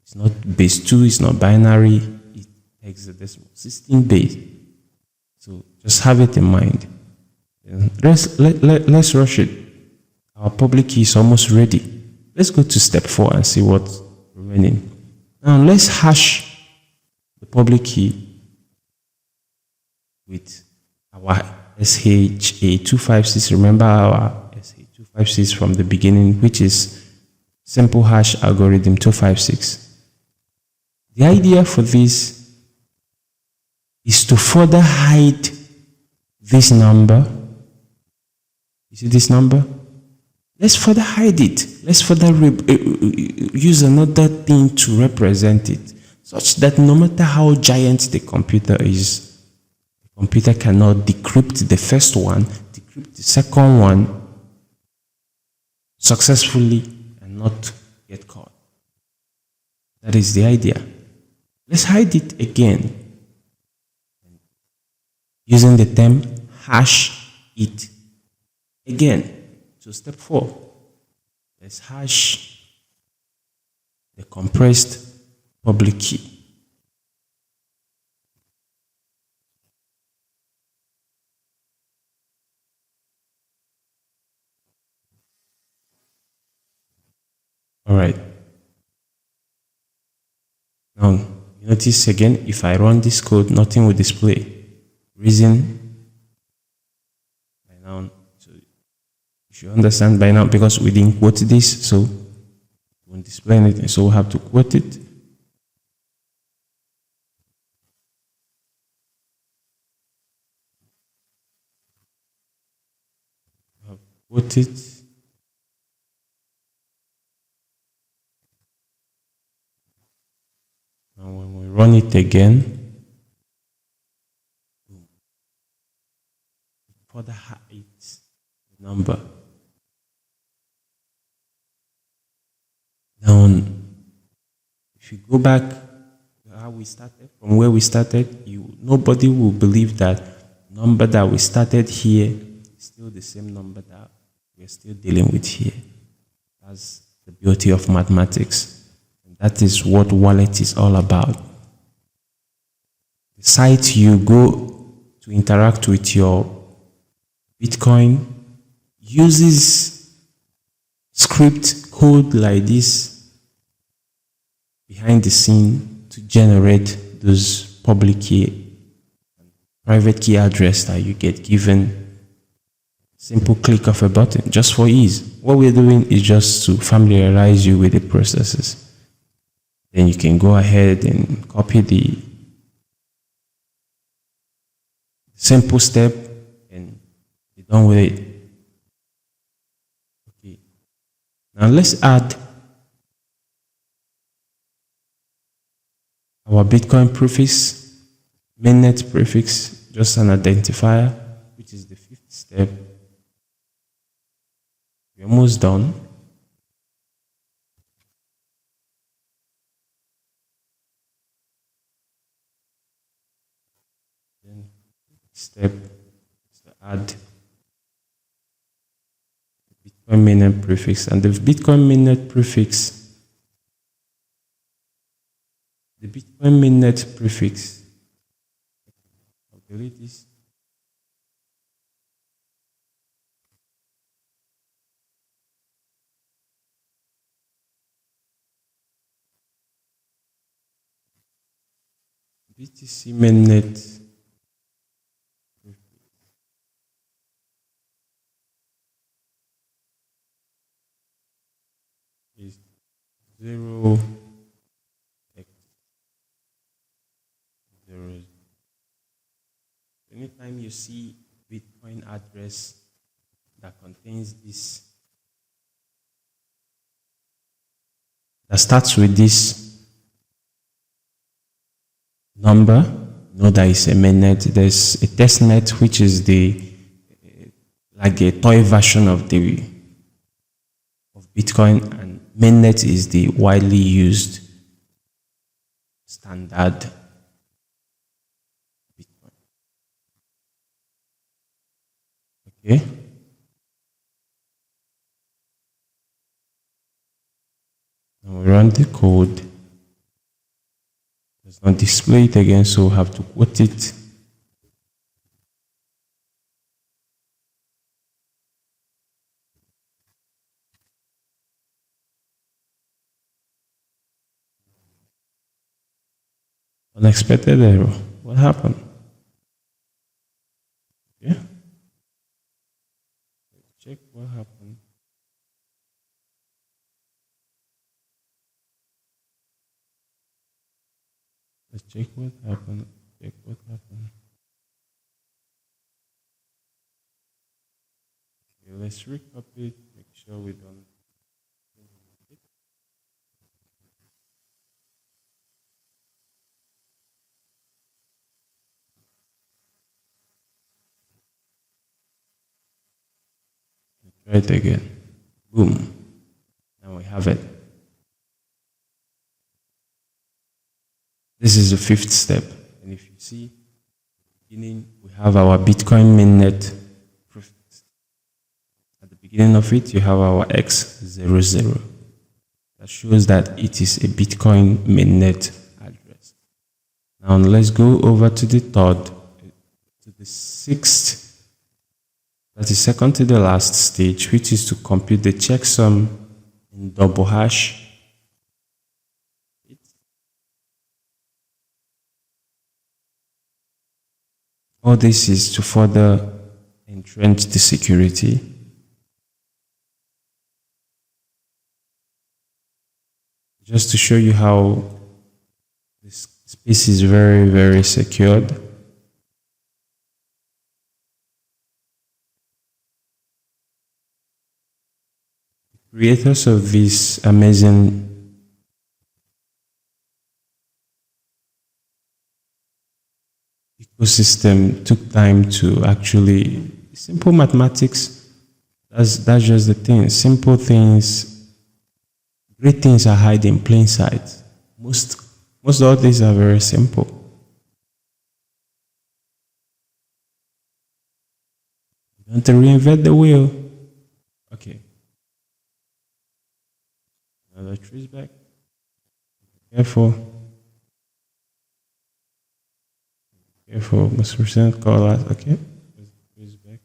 it's not base 2, it's not binary, it's hexadecimal, 16 base. So just have it in mind. Let's rush it. Our public key is almost ready. Let's go to step 4 and see what's remaining. Now let's hash the public key with our SHA-256. Remember our SHA-256 from the beginning, which is simple hash algorithm 256. The idea for this is to further hide this number. You see this number? Let's further hide it. Let's further use another thing to represent it, such that no matter how giant the computer is, the computer cannot decrypt the first one, decrypt the second one successfully and not get caught. That is the idea. Let's hide it again using the term hash it again. So step 4, let's hash the compressed public key. All right. Now, you notice again, if I run this code, nothing will display. Reason, by now, so you should understand by now, because we didn't quote this, so it won't display anything, so we'll have to quote it. Quote it. And when we run it again, further hide the number. Now, if you go back to how we started, from where we started, nobody will believe that number that we started here is still the same number that we're still dealing with here. That's the beauty of mathematics. And that is what wallet is all about. The site you go to interact with your Bitcoin uses script code like this behind the scene to generate those public key, private key address that you get given. Simple click of a button, just for ease. What we're doing is just to familiarize you with the processes. Then you can go ahead and copy the simple step and be done with it. Okay. Now let's add our Bitcoin prefix, mainnet prefix, just an identifier, which is the 5th step. We're almost done. Then step is to add the Bitcoin mainnet prefix, and the Bitcoin mainnet prefix, I'll delete this. BTC mainnet is 0x0. Anytime you see Bitcoin address that contains this, that starts with this number, know that it's a mainnet. There's a testnet, which is the like a toy version of Bitcoin, and mainnet is the widely used standard Bitcoin. Okay. Now we run the code. Does not display it again, so we have to quote it. Unexpected error. What happened? Yeah. Check what happened. Let's check what happened. Check what happened. Okay, let's recopy it. Make sure we don't. Try it again. Boom. Now we have it. This is the fifth step. And if you see, beginning, we have our Bitcoin mainnet. At the beginning of it, you have our X00. That shows that it is a Bitcoin mainnet address. Now let's go over to the third, to the sixth, that is second to the last stage, which is to compute the checksum in double hash. All this is to further entrench the security. Just to show you how this space is very, very secured. The creators of this amazing ecosystem took time to actually, simple mathematics, that's just the thing. Simple things, great things are hiding in plain sight. Most all these are very simple. You want to reinvent the wheel. Okay. Another trace back. Careful. Careful, must present call out. Okay. Trace back.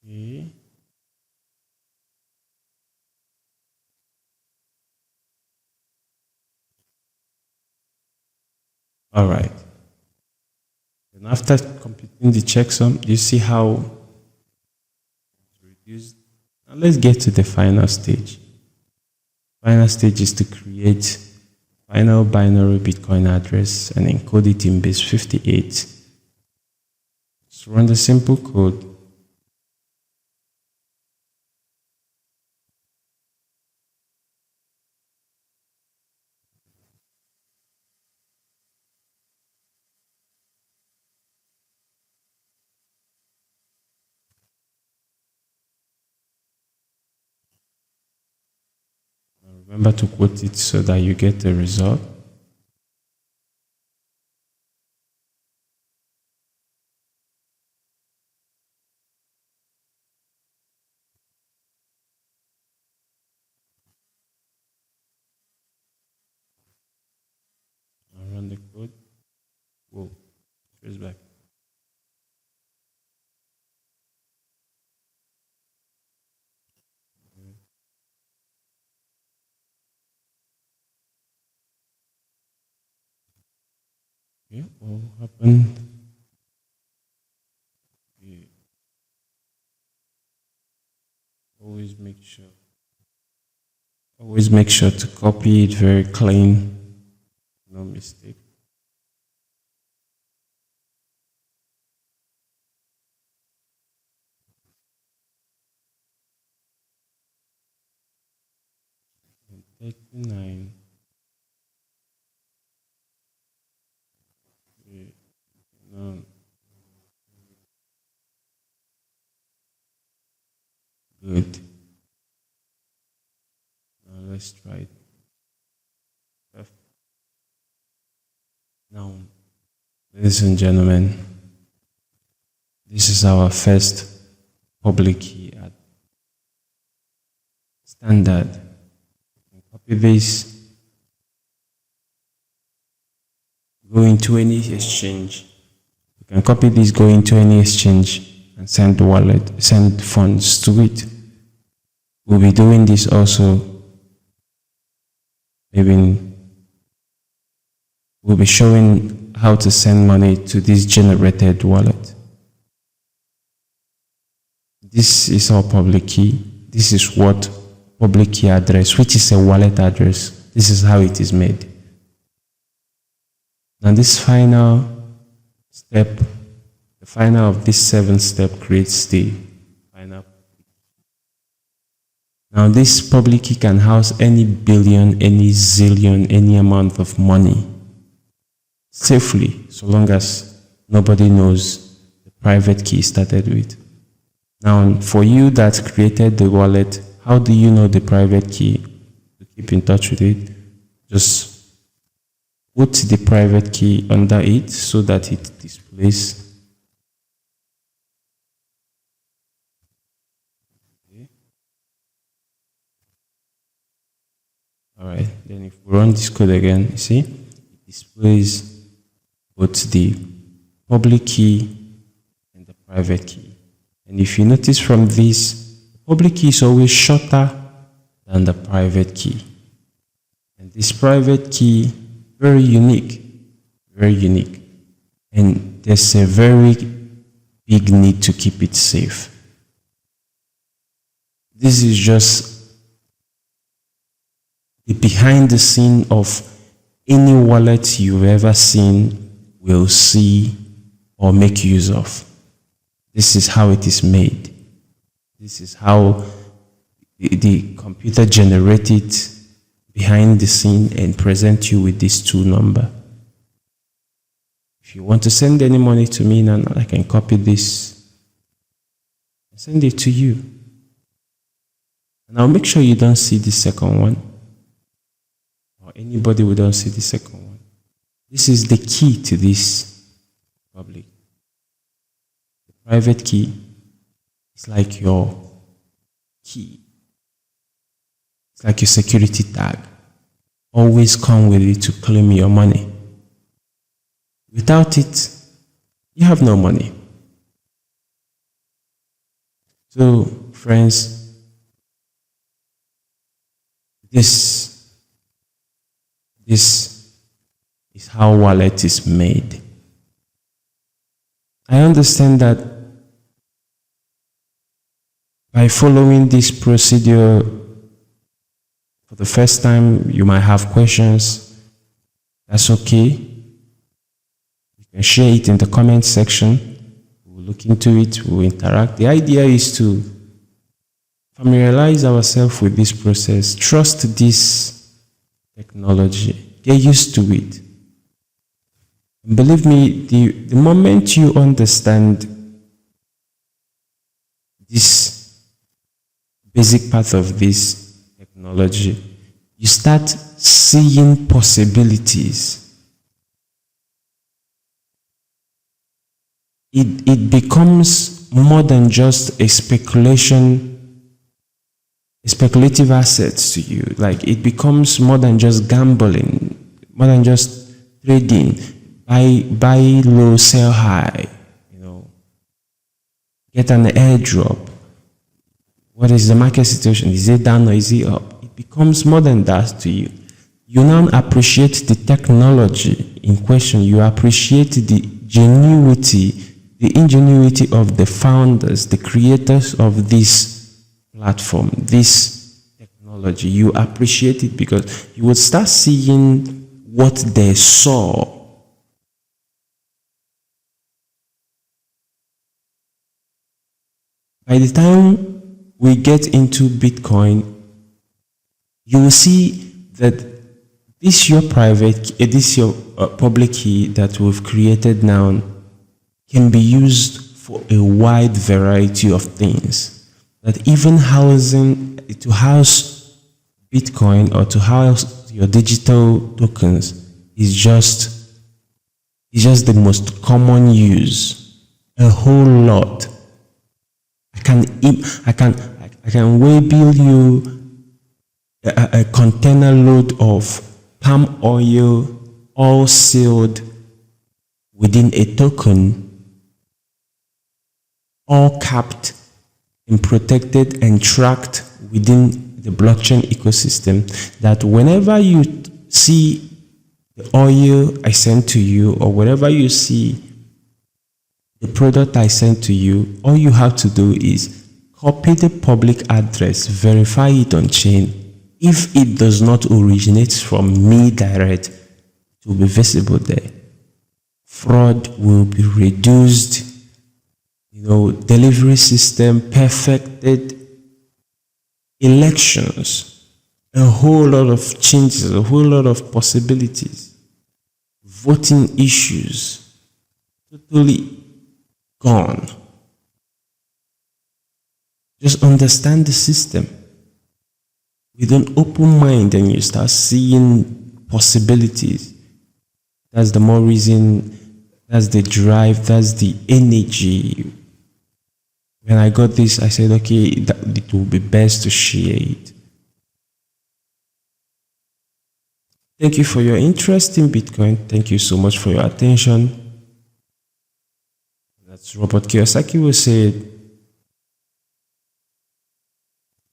Okay. All right. And after computing the checksum, you see how it's reduced. Now let's get to the final stage. Final stage is to create final binary Bitcoin address and encode it in base 58. So run the simple code. Remember to quote it so that you get the result. Okay, what happened? Yeah, always make sure. Always make sure to copy it very clean, no mistake. And 39. Yeah, no, good. Now let's try it. Perfect. Now, ladies and gentlemen, this is our first public key at standard. Copy this, go into any exchange. You can copy this, go into any exchange and send wallet, send funds to it. We'll be doing this also. Maybe we'll be showing how to send money to this generated wallet. This is our public key. This is what public key address, which is a wallet address. This is how it is made. Now this final step, the final of this 7-step creates the final. Now this public key can house any billion, any zillion, any amount of money safely, so long as nobody knows the private key started with. Now for you that created the wallet, how do you know the private key? To keep in touch with it, just put the private key under it so that it displays. Okay. Alright, then if we run this code again, you see, it displays both the public key and the private key. And if you notice from this, the public key is always shorter than the private key. And this private key, very unique, and there's a very big need to keep it safe. This is just the behind the scene of any wallet you've ever seen, will see, or make use of. This is how it is made. This is how the computer generates it behind the scene and present you with this 2 number. If you want to send any money to me now, I can copy this and send it to you. And I'll make sure you don't see the second one, or anybody will don't see the second one. This is the key to this public. The private key is like your key. It's like your security tag. Always come with it to claim your money. Without it, you have no money. So, friends, this is how wallet is made. I understand that by following this procedure for the first time, you might have questions. That's okay. You can share it in the comment section. We'll look into it, we'll interact. The idea is to familiarize ourselves with this process, trust this technology, get used to it. And believe me, the moment you understand this basic part of this technology, you start seeing possibilities. It becomes more than just a speculative assets to you. Like, it becomes more than just gambling, more than just trading. Buy low, sell high, get an airdrop. What is the market situation? Is it down or is it up? It becomes more than that to you. You now appreciate the technology. in question. You appreciate the ingenuity of the founders, the creators of this platform, this technology. You appreciate it because you would start seeing what they saw. By the time we get into Bitcoin, you will see that this your public key that we've created now can be used for a wide variety of things. That even to house Bitcoin or to house your digital tokens is just the most common use. A whole lot. I can way build you a container load of palm oil, all sealed within a token, all capped and protected and tracked within the blockchain ecosystem, that whenever you see the oil I sent to you, or whenever you see the product I sent to you, all you have to do is copy the public address, verify it on chain. If it does not originate from me direct, it will be visible there. Fraud will be reduced. Delivery system perfected. Elections, a whole lot of changes, a whole lot of possibilities. Voting issues, totally gone. Just understand the system with an open mind, and you start seeing possibilities. That's the more reason, that's the drive, that's the energy. When I got this, I said, okay, it will be best to share it. Thank you for your interest in Bitcoin. Thank you so much for your attention. That's Robert Kiyosaki will say,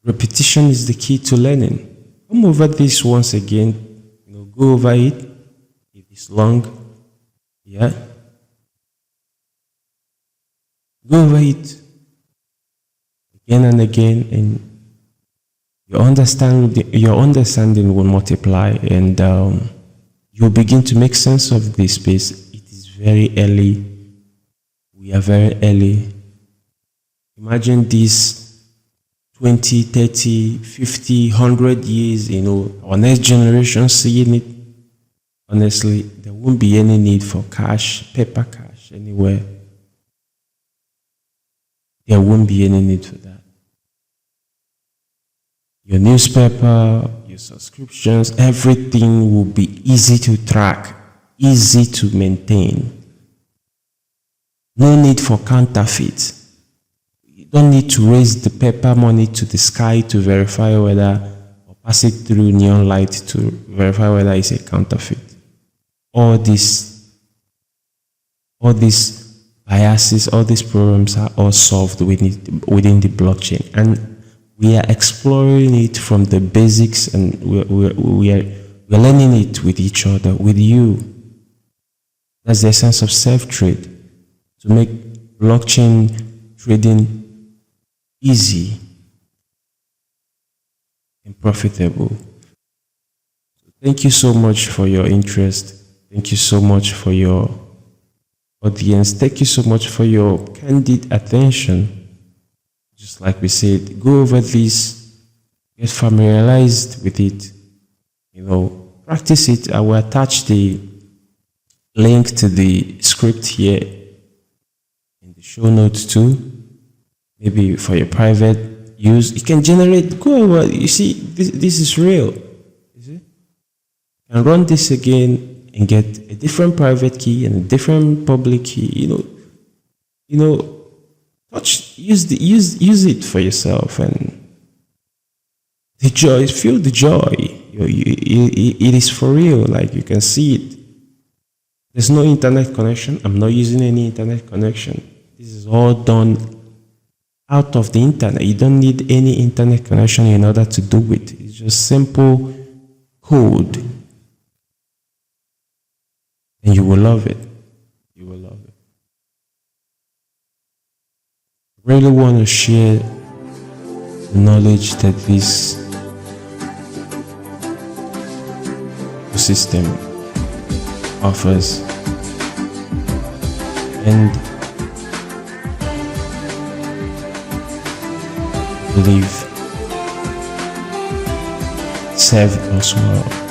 repetition is the key to learning. Come over this once again. Go over it. If it's long, yeah. Go over it again and again, and your understanding will multiply, and you'll begin to make sense of this space. It is very early. We are very early. Imagine this 20, 30, 50, 100 years, our next generation seeing it. Honestly, there won't be any need for cash, paper cash anywhere. There won't be any need for that. Your newspaper, your subscriptions, everything will be easy to track, easy to maintain. No need for counterfeit. You don't need to raise the paper money to the sky to verify whether, or pass it through neon light to verify whether it's a counterfeit. All these biases, all these problems are all solved within the blockchain, and we are exploring it from the basics, and we're learning it with each other, with you. That's the essence of Servetrade, to make blockchain trading easy and profitable. Thank you so much for your interest. Thank you so much for your audience. Thank you so much for your candid attention. Just like we said, go over this, get familiarized with it, practice it. I will attach the link to the script here in the show notes too. Maybe for your private use, you can generate, go over, you see, this is real. You see? You can run this again and get a different private key and a different public key, use it for yourself, and the joy, feel the joy. It is for real, like you can see it. There's no internet connection. I'm not using any internet connection. This is all done out of the internet. You don't need any internet connection in order to do it. It's just simple code. And and you will love it. You will love it. I really want to share the knowledge that this system offers, and believe serve us well.